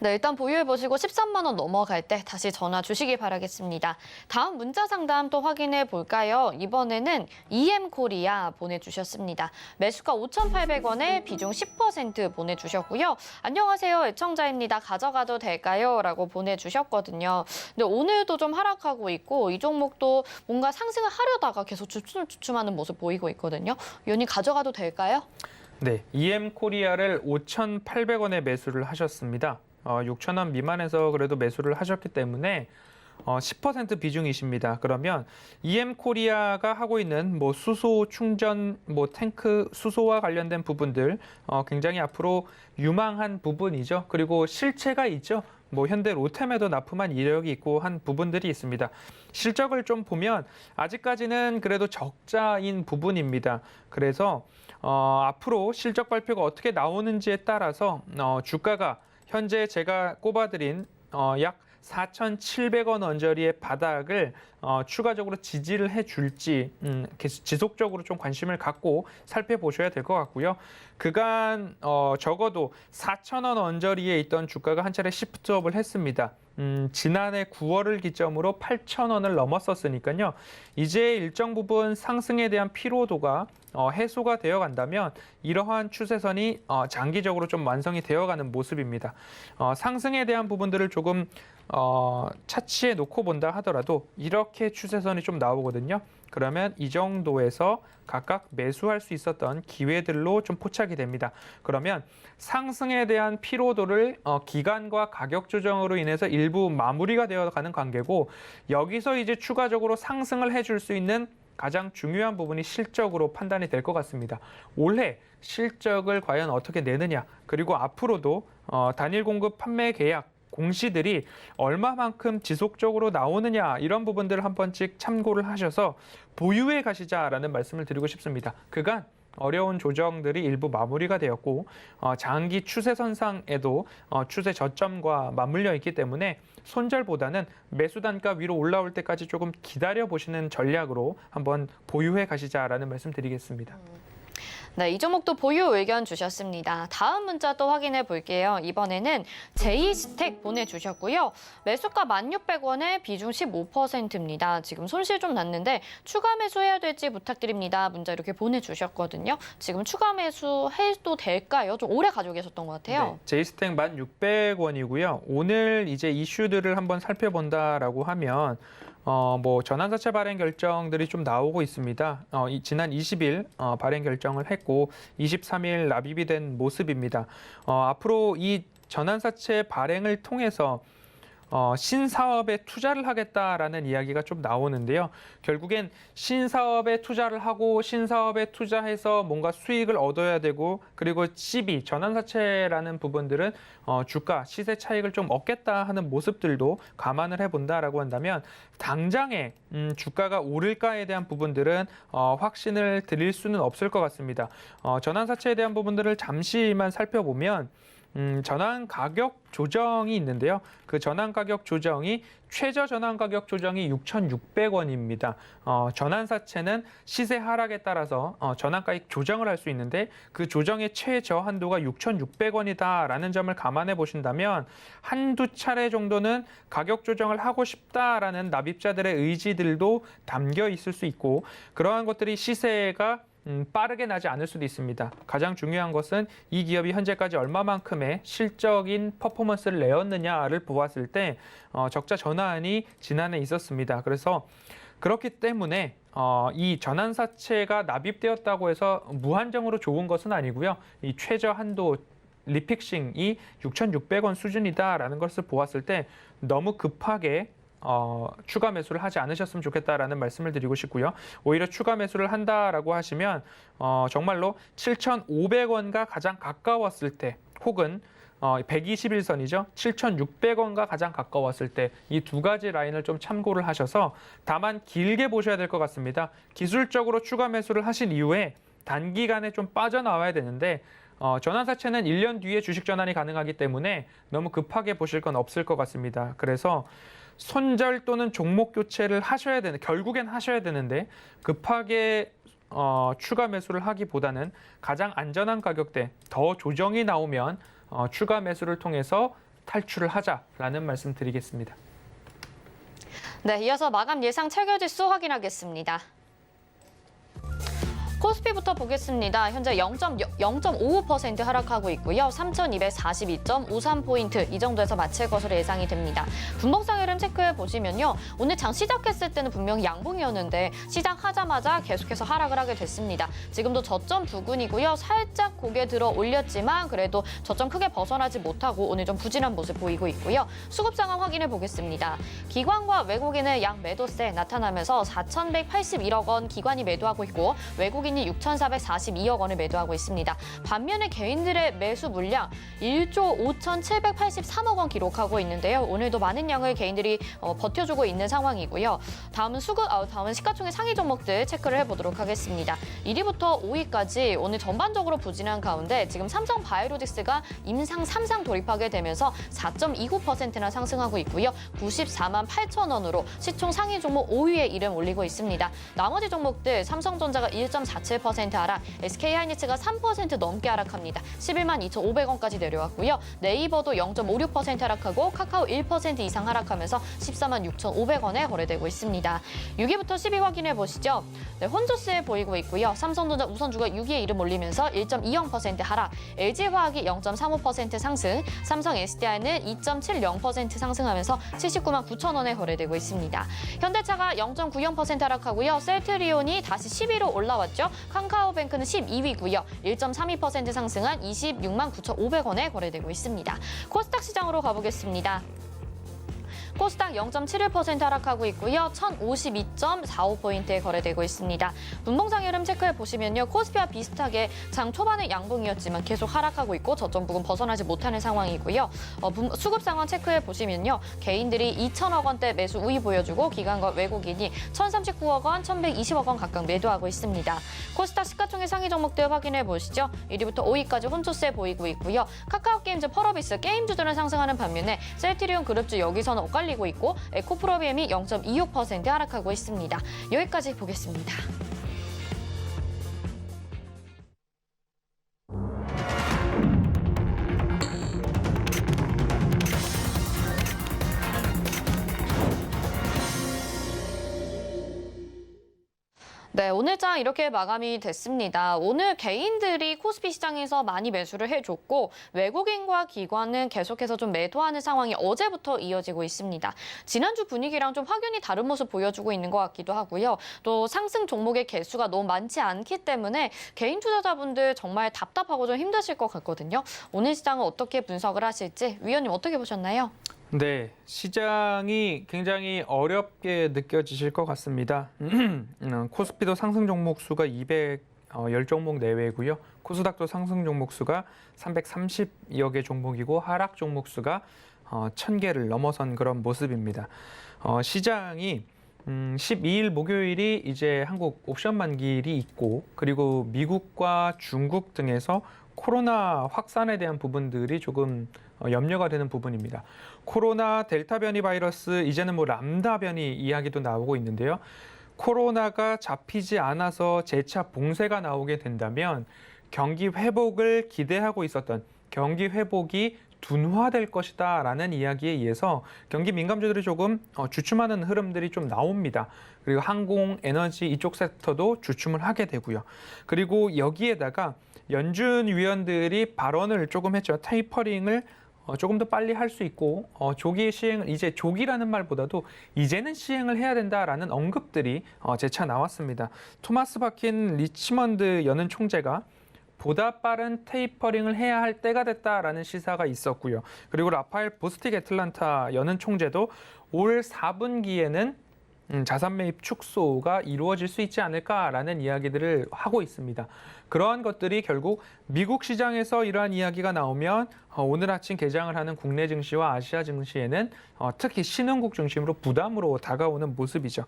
B: 네, 일단 보유해보시고 13만 원 넘어갈 때 다시 전화 주시기 바라겠습니다. 다음 문자 상담 또 확인해 볼까요? 이번에는 EM코리아 보내주셨습니다. 매수가 5,800원에 비중 10% 보내주셨고요. 안녕하세요, 애청자입니다. 가져가도 될까요? 라고 보내주셨거든요. 근데 오늘도 좀 하락하고 있고 이 종목도 뭔가 상승을 하려다가 계속 주춤주춤하는 모습 보이고 있거든요. 위원님 가져가도 될까요?
C: 네, EM코리아를 5,800원에 매수를 하셨습니다. 6,000원 미만에서 그래도 매수를 하셨기 때문에 10% 비중이십니다. 그러면 EM코리아가 하고 있는 뭐 수소 충전, 뭐 탱크 수소와 관련된 부분들 굉장히 앞으로 유망한 부분이죠. 그리고 실체가 있죠. 뭐 현대 로템에도 납품한 이력이 있고 한 부분들이 있습니다. 실적을 좀 보면 아직까지는 그래도 적자인 부분입니다. 그래서 앞으로 실적 발표가 어떻게 나오는지에 따라서 주가가 현재 제가 꼽아드린 약 4,700원 언저리의 바닥을 추가적으로 지지를 해줄지 지속적으로 좀 관심을 갖고 살펴보셔야 될 것 같고요. 그간 적어도 4,000원 언저리에 있던 주가가 한 차례 시프트업을 했습니다. 지난해 9월을 기점으로 8,000원을 넘었었으니까요. 이제 일정 부분 상승에 대한 피로도가 해소가 되어 간다면 이러한 추세선이 장기적으로 좀 완성이 되어가는 모습입니다. 상승에 대한 부분들을 조금 차치해 놓고 본다 하더라도 이렇게 추세선이 좀 나오거든요. 그러면 이 정도에서 각각 매수할 수 있었던 기회들로 좀 포착이 됩니다. 그러면 상승에 대한 피로도를 기간과 가격 조정으로 인해서 일부 마무리가 되어가는 관계고, 여기서 이제 추가적으로 상승을 해줄 수 있는 가장 중요한 부분이 실적으로 판단이 될 것 같습니다. 올해 실적을 과연 어떻게 내느냐, 그리고 앞으로도 단일 공급 판매 계약 공시들이 얼마만큼 지속적으로 나오느냐, 이런 부분들을 한 번씩 참고를 하셔서 보유해 가시자라는 말씀을 드리고 싶습니다. 그간 어려운 조정들이 일부 마무리가 되었고 장기 추세선상에도 추세 저점과 맞물려 있기 때문에 손절보다는 매수 단가 위로 올라올 때까지 조금 기다려 보시는 전략으로 한번 보유해 가시자라는 말씀 드리겠습니다.
B: 네, 이 종목도 보유 의견 주셨습니다. 다음 문자 또 확인해 볼게요. 이번에는 제이스택 보내주셨고요. 매수가 1,600원에 비중 15%입니다. 지금 손실 좀 났는데 추가 매수해야 될지 부탁드립니다. 문자 이렇게 보내주셨거든요. 지금 추가 매수해도 될까요? 좀 오래 가지고 계셨던 것 같아요.
C: 네, 제이스택 1,600원이고요. 오늘 이제 이슈들을 한번 살펴본다라고 하면 전환사채 발행 결정들이 좀 나오고 있습니다. 지난 20일 발행 결정을 했고 23일 납입이 된 모습입니다. 앞으로 이 전환사채 발행을 통해서 신사업에 투자를 하겠다라는 이야기가 좀 나오는데요. 결국엔 신사업에 투자를 하고 신사업에 투자해서 뭔가 수익을 얻어야 되고, 그리고 시비, 전환사채라는 부분들은 주가, 시세 차익을 좀 얻겠다 하는 모습들도 감안을 해본다라고 한다면 당장에 주가가 오를까에 대한 부분들은 확신을 드릴 수는 없을 것 같습니다. 전환사채에 대한 부분들을 잠시만 살펴보면 전환 가격 조정이 있는데요. 그 전환 가격 조정이 최저 전환 가격 조정이 6,600원입니다. 전환사채는 시세 하락에 따라서 전환가액 조정을 할 수 있는데 그 조정의 최저 한도가 6,600원이다라는 점을 감안해 보신다면 한두 차례 정도는 가격 조정을 하고 싶다라는 납입자들의 의지들도 담겨 있을 수 있고, 그러한 것들이 시세가 빠르게 나지 않을 수도 있습니다. 가장 중요한 것은 이 기업이 현재까지 얼마만큼의 실적인 퍼포먼스를 내었느냐를 보았을 때 적자 전환이 지난해 있었습니다. 그래서 그렇기 때문에 이 전환사채가 납입되었다고 해서 무한정으로 좋은 것은 아니고요. 이 최저 한도 리픽싱이 6,600원 수준이다라는 것을 보았을 때 너무 급하게 추가 매수를 하지 않으셨으면 좋겠다라는 말씀을 드리고 싶고요. 오히려 추가 매수를 한다라고 하시면 정말로 7,500원과 가장 가까웠을 때, 혹은 121선이죠. 7,600원과 가장 가까웠을 때 이 두 가지 라인을 좀 참고를 하셔서, 다만 길게 보셔야 될 것 같습니다. 기술적으로 추가 매수를 하신 이후에 단기간에 좀 빠져나와야 되는데 전환사채는 1년 뒤에 주식 전환이 가능하기 때문에 너무 급하게 보실 건 없을 것 같습니다. 그래서 손절 또는 종목 교체를 결국엔 하셔야 되는데 급하게 추가 매수를 하기보다는 가장 안전한 가격대, 더 조정이 나오면 추가 매수를 통해서 탈출을 하자라는 말씀 드리겠습니다.
B: 네, 이어서 마감 예상 체결지수 확인하겠습니다. 코스피부터 보겠습니다. 현재 0.55% 하락하고 있고요. 3,242.53포인트 이 정도에서 마칠 것으로 예상이 됩니다. 분봉상 흐름 체크해 보시면요. 오늘 장 시작했을 때는 분명히 양봉이었는데 시작하자마자 계속해서 하락을 하게 됐습니다. 지금도 저점 부근이고요. 살짝 고개 들어 올렸지만 그래도 저점 크게 벗어나지 못하고 오늘 좀 부진한 모습 보이고 있고요. 수급 상황 확인해 보겠습니다. 기관과 외국인의 양 매도세 나타나면서 4,181억 원 기관이 매도하고 있고 외국인이 외국인이 6,442억 원을 매도하고 있습니다. 반면에 개인들의 매수 물량 1조 5,783억 원 기록하고 있는데요. 오늘도 많은 양을 개인들이 버텨주고 있는 상황이고요. 다음은 시가총액 상위 종목들 체크를 해보도록 하겠습니다. 1위부터 5위까지 오늘 전반적으로 부진한 가운데 지금 삼성바이오로직스가 임상 3상 돌입하게 되면서 4.29%나 상승하고 있고요. 94만 8천 원으로 시총 상위 종목 5위에 이름 올리고 있습니다. 나머지 종목들 삼성전자가 1.47% 하락, SK하이닉스가 3% 넘게 하락합니다. 11만 2,500원까지 내려왔고요. 네이버도 0.56% 하락하고 카카오 1% 이상 하락하면서 14만 6,500원에 거래되고 있습니다. 6위부터 10위 확인해 보시죠. 네, 혼조세 보이고 있고요. 삼성전자 우선주가 6위에 이름 올리면서 1.20% 하락, LG화학이 0.35% 상승, 삼성 SDI는 2.70% 상승하면서 79만 9천 원에 거래되고 있습니다. 현대차가 0.90% 하락하고요. 셀트리온이 다시 10위로 올라왔죠. 카카오뱅크는 12위고요. 1.32% 상승한 26만 9,500원에 거래되고 있습니다. 코스닥 시장으로 가보겠습니다. 코스닥 0.71% 하락하고 있고요. 1,052.45포인트에 거래되고 있습니다. 분봉상 흐름 체크해 보시면요. 코스피와 비슷하게 장 초반에 양봉이었지만 계속 하락하고 있고 저점 부근 벗어나지 못하는 상황이고요. 수급 상황 체크해 보시면요. 개인들이 2,000억 원대 매수 우위 보여주고 기관과 외국인이 1,039억 원, 1,120억 원 각각 매도하고 있습니다. 코스닥 시가총액 상위 종목들 확인해 보시죠. 1위부터 5위까지 혼조세 보이고 있고요. 카카오게임즈, 펄어비스, 게임주들은 상승하는 반면에 셀트리온 그룹주 여기서는 엇갈리고 있고 에코프로비엠이 0.26% 하락하고 있습니다. 여기까지 보겠습니다. 네, 오늘 장 이렇게 마감이 됐습니다. 오늘 개인들이 코스피 시장에서 많이 매수를 해줬고 외국인과 기관은 계속해서 좀 매도하는 상황이 어제부터 이어지고 있습니다. 지난주 분위기랑 좀 확연히 다른 모습 보여주고 있는 것 같기도 하고요. 또 상승 종목의 개수가 너무 많지 않기 때문에 개인 투자자분들 정말 답답하고 좀 힘드실 것 같거든요. 오늘 시장은 어떻게 분석을 하실지 위원님 어떻게 보셨나요?
C: 네, 시장이 굉장히 어렵게 느껴지실 것 같습니다. 코스피도 상승 종목 수가 210종목 내외고요. 코스닥도 상승 종목 수가 330여 개 종목이고 하락 종목 수가 1,000개를 넘어선 그런 모습입니다. 시장이 12일 목요일이 이제 한국 옵션 만기일이 있고 그리고 미국과 중국 등에서 코로나 확산에 대한 부분들이 조금 염려가 되는 부분입니다. 코로나 델타 변이 바이러스, 이제는 뭐 람다 변이 이야기도 나오고 있는데요. 코로나가 잡히지 않아서 재차 봉쇄가 나오게 된다면 경기 회복을 기대하고 있었던 경기 회복이 둔화될 것이다라는 이야기에 의해서 경기 민감주들이 조금 주춤하는 흐름들이 좀 나옵니다. 그리고 항공, 에너지 이쪽 섹터도 주춤을 하게 되고요. 그리고 여기에다가 연준 위원들이 발언을 조금 했죠. 테이퍼링을 조금 더 빨리 할 수 있고 조기 시행을 이제 조기라는 말보다도 이제는 시행을 해야 된다라는 언급들이 재차 나왔습니다. 토마스 바킨 리치먼드 연은 총재가 보다 빠른 테이퍼링을 해야 할 때가 됐다라는 시사가 있었고요. 그리고 라파엘 보스틱 애틀란타 연은 총재도 올 4분기에는 자산 매입 축소가 이루어질 수 있지 않을까라는 이야기들을 하고 있습니다. 그러한 것들이 결국 미국 시장에서 이러한 이야기가 나오면 오늘 아침 개장을 하는 국내 증시와 아시아 증시에는 특히 신흥국 중심으로 부담으로 다가오는 모습이죠.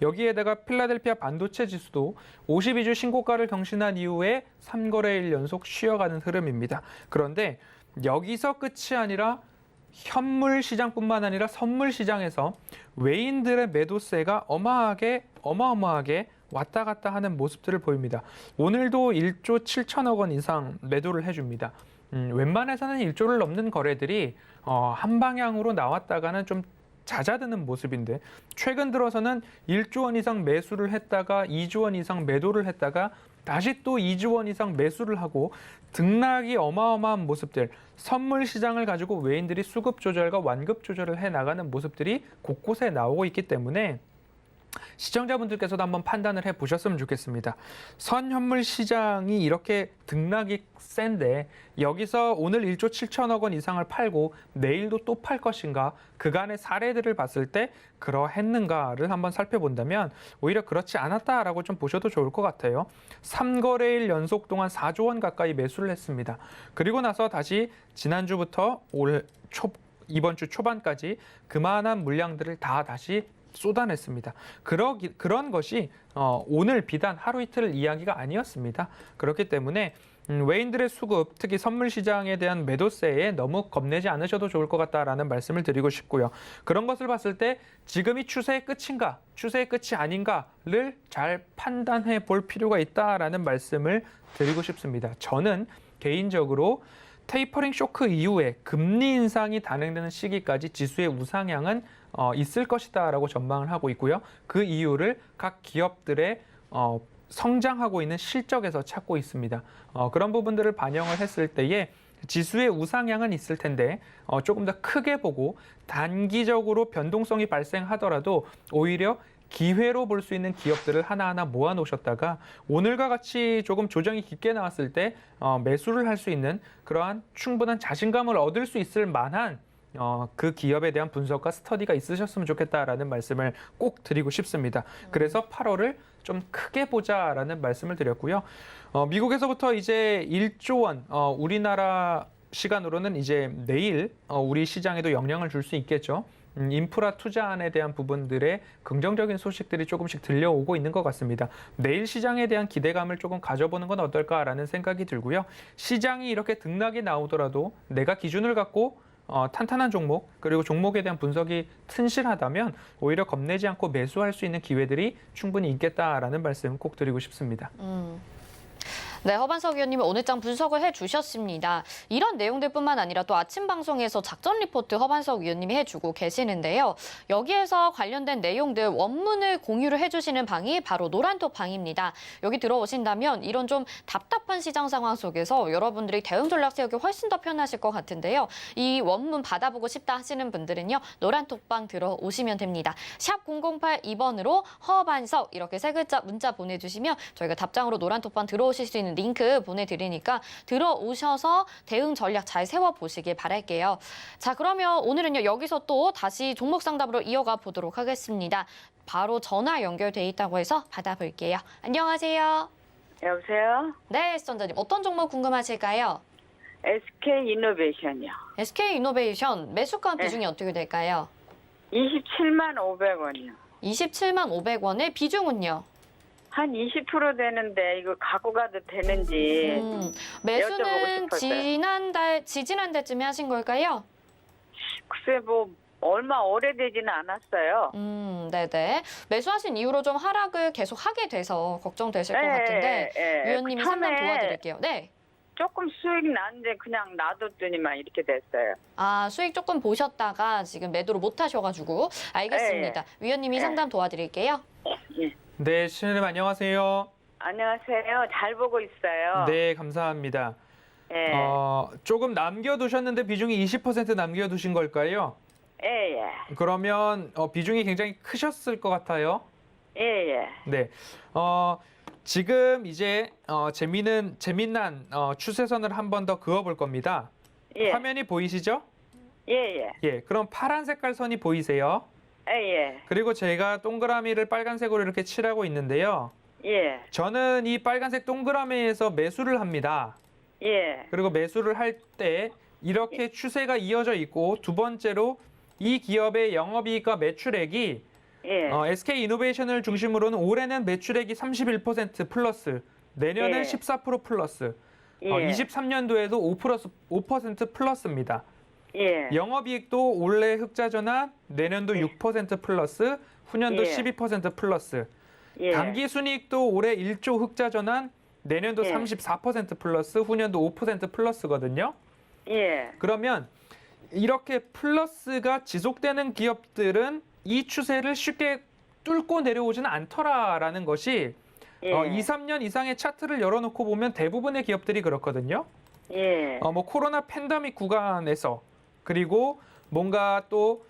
C: 여기에다가 필라델피아 반도체 지수도 52주 신고가를 경신한 이후에 3거래일 연속 쉬어가는 흐름입니다. 그런데 여기서 끝이 아니라 현물 시장뿐만 아니라 선물 시장에서 외인들의 매도세가 어마어마하게 왔다 갔다 하는 모습들을 보입니다. 오늘도 1조 7천억 원 이상 매도를 해줍니다. 웬만해서는 1조를 넘는 거래들이 한 방향으로 나왔다가는 좀 잦아드는 모습인데 최근 들어서는 1조 원 이상 매수를 했다가 2조 원 이상 매도를 했다가 다시 또 2조 원 이상 매수를 하고 등락이 어마어마한 모습들, 선물 시장을 가지고 외인들이 수급 조절과 완급 조절을 해나가는 모습들이 곳곳에 나오고 있기 때문에 시청자분들께서도 한번 판단을 해보셨으면 좋겠습니다. 선현물 시장이 이렇게 등락이 센데 여기서 오늘 1조 7천억 원 이상을 팔고 내일도 또 팔 것인가? 그간의 사례들을 봤을 때 그러했는가를 한번 살펴본다면 오히려 그렇지 않았다라고 좀 보셔도 좋을 것 같아요. 3거래일 연속 동안 4조 원 가까이 매수를 했습니다. 그리고 나서 다시 지난주부터 이번 주 초반까지 그만한 물량들을 다 다시 쏟아냈습니다. 그런 것이 오늘 비단 하루 이틀 이야기가 아니었습니다. 그렇기 때문에 외인들의 수급, 특히 선물 시장에 대한 매도세에 너무 겁내지 않으셔도 좋을 것 같다라는 말씀을 드리고 싶고요. 그런 것을 봤을 때 지금이 추세의 끝인가, 추세의 끝이 아닌가를 잘 판단해 볼 필요가 있다라는 말씀을 드리고 싶습니다. 저는 개인적으로 테이퍼링 쇼크 이후에 금리 인상이 단행되는 시기까지 지수의 우상향은 있을 것이다라고 전망을 하고 있고요. 그 이유를 각 기업들의 성장하고 있는 실적에서 찾고 있습니다. 그런 부분들을 반영을 했을 때에 지수의 우상향은 있을 텐데 조금 더 크게 보고 단기적으로 변동성이 발생하더라도 오히려 기회로 볼 수 있는 기업들을 하나하나 모아놓으셨다가 오늘과 같이 조금 조정이 깊게 나왔을 때 매수를 할 수 있는 그러한 충분한 자신감을 얻을 수 있을 만한 그 기업에 대한 분석과 스터디가 있으셨으면 좋겠다라는 말씀을 꼭 드리고 싶습니다. 그래서 8월을 좀 크게 보자라는 말씀을 드렸고요. 미국에서부터 이제 1조 원, 우리나라 시간으로는 이제 내일 우리 시장에도 영향을 줄 수 있겠죠. 인프라 투자안에 대한 부분들의 긍정적인 소식들이 조금씩 들려오고 있는 것 같습니다. 내일 시장에 대한 기대감을 조금 가져보는 건 어떨까라는 생각이 들고요. 시장이 이렇게 등락이 나오더라도 내가 기준을 갖고 탄탄한 종목, 그리고 종목에 대한 분석이 튼실하다면 오히려 겁내지 않고 매수할 수 있는 기회들이 충분히 있겠다라는 말씀 꼭 드리고 싶습니다.
B: 네, 허반석 의원님이 오늘 장 분석을 해주셨습니다. 이런 내용들뿐만 아니라 또 아침 방송에서 작전 리포트 허반석 의원님이 해주고 계시는데요. 여기에서 관련된 내용들 원문을 공유를 해주시는 방이 바로 노란톡 방입니다. 여기 들어오신다면 이런 좀 답답한 시장 상황 속에서 여러분들이 대응 전략 세우기 훨씬 더 편하실 것 같은데요. 이 원문 받아보고 싶다 하시는 분들은요. 노란톡 방 들어오시면 됩니다. 샵 0082번으로 허반석 이렇게 세 글자 문자 보내주시면 저희가 답장으로 노란톡 방 들어오실 수 있는 링크 보내드리니까 들어오셔서 대응 전략 잘 세워보시길 바랄게요. 자, 그러면 오늘은요 여기서 또 다시 종목 상담으로 이어가 보도록 하겠습니다. 바로 전화 연결돼 있다고 해서 받아볼게요. 안녕하세요.
F: 여보세요?
B: 네, 시청자님 어떤 종목 궁금하실까요?
F: SK이노베이션이요.
B: SK이노베이션 매수가 비중이 어떻게 될까요?
F: 27만 500원이요.
B: 27만 500원의 비중은요?
F: 한 20% 되는데 이거 갖고 가도 되는지
B: 매수는
F: 여쭤보고 싶었어요.
B: 지지난달쯤에 하신 걸까요?
F: 글쎄 뭐 얼마 오래되지는 않았어요.
B: 네네. 매수하신 이후로 좀 하락을 계속 하게 돼서 걱정되실 것 같은데 위원님이 상담 도와드릴게요. 네.
F: 조금 수익 났는데 그냥 놔뒀더니만 이렇게 됐어요.
B: 아, 수익 조금 보셨다가 지금 매도를 못 하셔가지고 알겠습니다. 위원님이 상담 도와드릴게요.
F: 예.
C: 네, 시청자님 안녕하세요.
F: 안녕하세요. 잘 보고 있어요.
C: 네, 감사합니다.
F: 예.
C: 조금 남겨두셨는데 비중이 20% 남겨두신 걸까요?
F: 예, 예.
C: 그러면 비중이 굉장히 크셨을 것 같아요.
F: 예, 예.
C: 네. 지금 이제 재미난 추세선을 한 번 더 그어볼 겁니다.
F: 예.
C: 화면이 보이시죠?
F: 예, 예.
C: 예. 그럼 파란 색깔 선이 보이세요?
F: 예, 예.
C: 그리고 제가 동그라미를 빨간색으로 이렇게 칠하고 있는데요.
F: 예.
C: 저는 이 빨간색 동그라미에서 매수를 합니다.
F: 예.
C: 그리고 매수를 할 때 이렇게 추세가 이어져 있고 두 번째로 이 기업의 영업이익과 매출액이
F: 예.
C: SK이노베이션을 중심으로는 올해는 매출액이 31% 플러스, 내년엔
F: 예.
C: 14% 플러스,
F: 예.
C: 23년도에도 5% 플러스입니다.
F: 예.
C: 영업이익도 올해 흑자 전환, 내년도 6% 플러스, 후년도
F: 예.
C: 12% 플러스.
F: 예.
C: 당기순이익도 올해 1조 흑자 전환, 내년도
F: 예.
C: 34% 플러스, 후년도 5% 플러스거든요.
F: 예.
C: 그러면 이렇게 플러스가 지속되는 기업들은 이 추세를 쉽게 뚫고 내려오지는 않더라라는 것이
F: 예.
C: 2, 3년 이상의 차트를 열어놓고 보면 대부분의 기업들이 그렇거든요.
F: 예.
C: 뭐 코로나 팬데믹 구간에서 그리고 뭔가 또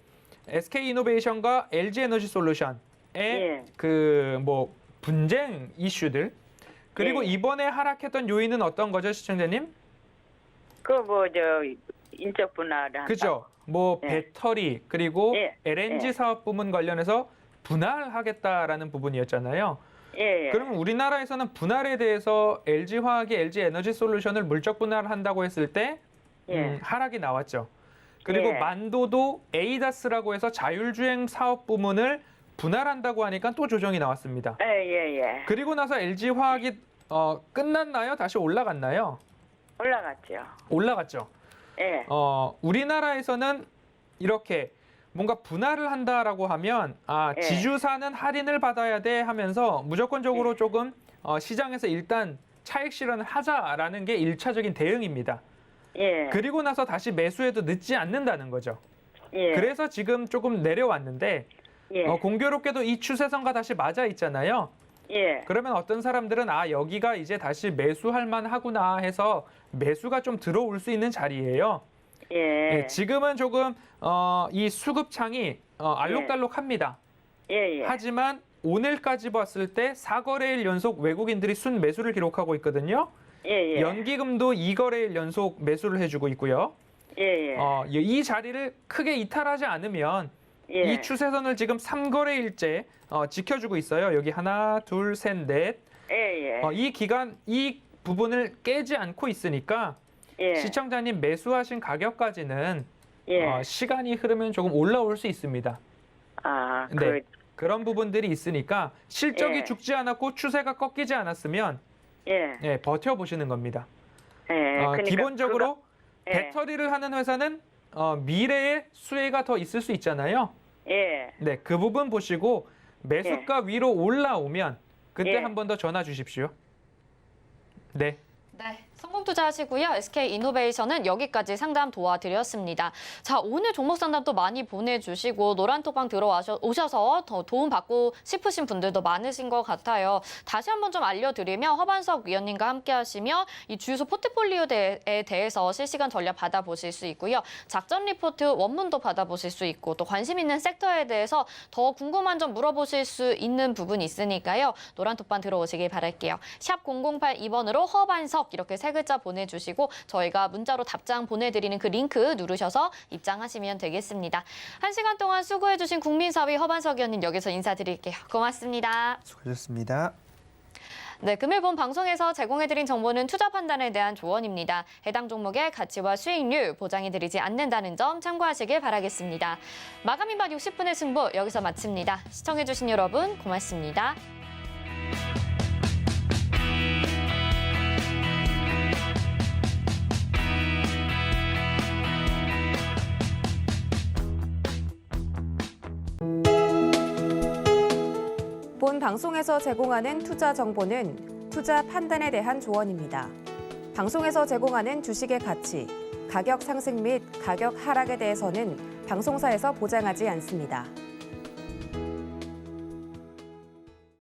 C: SK이노베이션과 LG에너지솔루션
F: 예.
C: 그 뭐 분쟁 이슈들 그리고
F: 예.
C: 이번에 하락했던 요인은 어떤 거죠, 시청자님?
F: 그 뭐 저 인적 분할을 한다.
C: 그죠? 뭐
F: 예.
C: 배터리 그리고
F: 예.
C: LNG
F: 예.
C: 사업 부문 관련해서 분할하겠다라는 부분이었잖아요.
F: 예. 예.
C: 그러면 우리나라에서는 분할에 대해서 LG화학이 LG에너지솔루션을 물적 분할한다고 했을 때
F: 예.
C: 하락이 나왔죠. 그리고
F: 예.
C: 만도도 에이다스라고 해서 자율주행 사업 부문을 분할한다고 하니까 또 조정이 나왔습니다.
F: 예.
C: 그리고 나서 LG화학이 끝났나요? 다시 올라갔나요?
F: 올라갔죠.
C: 올라갔죠.
F: 예.
C: 우리나라에서는 이렇게 뭔가 분할을 한다라고 하면
F: 예.
C: 지주사는 할인을 받아야 돼 하면서 무조건적으로
F: 예.
C: 조금 시장에서 일단 차익 실현을 하자라는 게 1차적인 대응입니다.
F: 예.
C: 그리고 나서 다시 매수해도 늦지 않는다는 거죠.
F: 예.
C: 그래서 지금 조금 내려왔는데
F: 예.
C: 공교롭게도 이 추세선과 다시 맞아 있잖아요.
F: 예.
C: 그러면 어떤 사람들은 여기가 이제 다시 매수할 만하구나 해서 매수가 좀 들어올 수 있는 자리예요.
F: 예.
C: 네, 지금은 조금 이 수급창이 알록달록합니다.
F: 예.
C: 하지만 오늘까지 봤을 때 4거래일 연속 외국인들이 순 매수를 기록하고 있거든요.
F: 예.
C: 연기금도 2거래일 연속 매수를 해주고 있고요.
F: 예.
C: 이 자리를 크게 이탈하지 않으면
F: 예.
C: 이 추세선을 지금 3거래일째 지켜주고 있어요. 여기 하나, 둘, 셋, 넷.
F: 예.
C: 이 기간, 이 부분을 깨지 않고 있으니까
F: 예.
C: 시청자님 매수하신 가격까지는
F: 예.
C: 시간이 흐르면 조금 올라올 수 있습니다. 네. 그런 부분들이 있으니까 실적이
F: 예.
C: 죽지 않았고 추세가 꺾이지 않았으면
F: 예.
C: 버텨보시는 겁니다.
F: 그러니까
C: 기본적으로
F: 예.
C: 배터리를 하는 회사는 미래에 수혜가 더 있을 수 있잖아요.
F: 예.
C: 네, 그 부분 보시고 매수가 위로 올라오면 그때
F: 예.
C: 한 번 더 전화 주십시오. 네.
B: 네, 성공 투자하시고요. SK이노베이션은 여기까지 상담 도와드렸습니다. 자, 오늘 종목 상담도 많이 보내주시고 노란톡방 들어오셔서 더 도움받고 싶으신 분들도 많으신 것 같아요. 다시 한번 좀 알려드리면 허반석 위원님과 함께 하시며 이 주유소 포트폴리오에 대해서 실시간 전략 받아보실 수 있고요. 작전 리포트 원문도 받아보실 수 있고 또 관심 있는 섹터에 대해서 더 궁금한 점 물어보실 수 있는 부분이 있으니까요. 노란톡방 들어오시길 바랄게요. 샵 0082번으로 허반석 이렇게 세 글자 보내주시고 저희가 문자로 답장 보내드리는 그 링크 누르셔서 입장하시면 되겠습니다. 1시간 동안 수고해주신 국민사위 허반석 의원님 여기서 인사드릴게요. 고맙습니다.
G: 수고하셨습니다.
B: 네, 금일 본 방송에서 제공해드린 정보는 투자 판단에 대한 조언입니다. 해당 종목의 가치와 수익률 보장해드리지 않는다는 점 참고하시길 바라겠습니다. 마감인박 60분의 승부 여기서 마칩니다. 시청해주신 여러분 고맙습니다.
A: 본 방송에서 제공하는 투자 정보는 투자 판단에 대한 조언입니다. 방송에서 제공하는 주식의 가치, 가격 상승 및 가격 하락에 대해서는 방송사에서 보장하지 않습니다.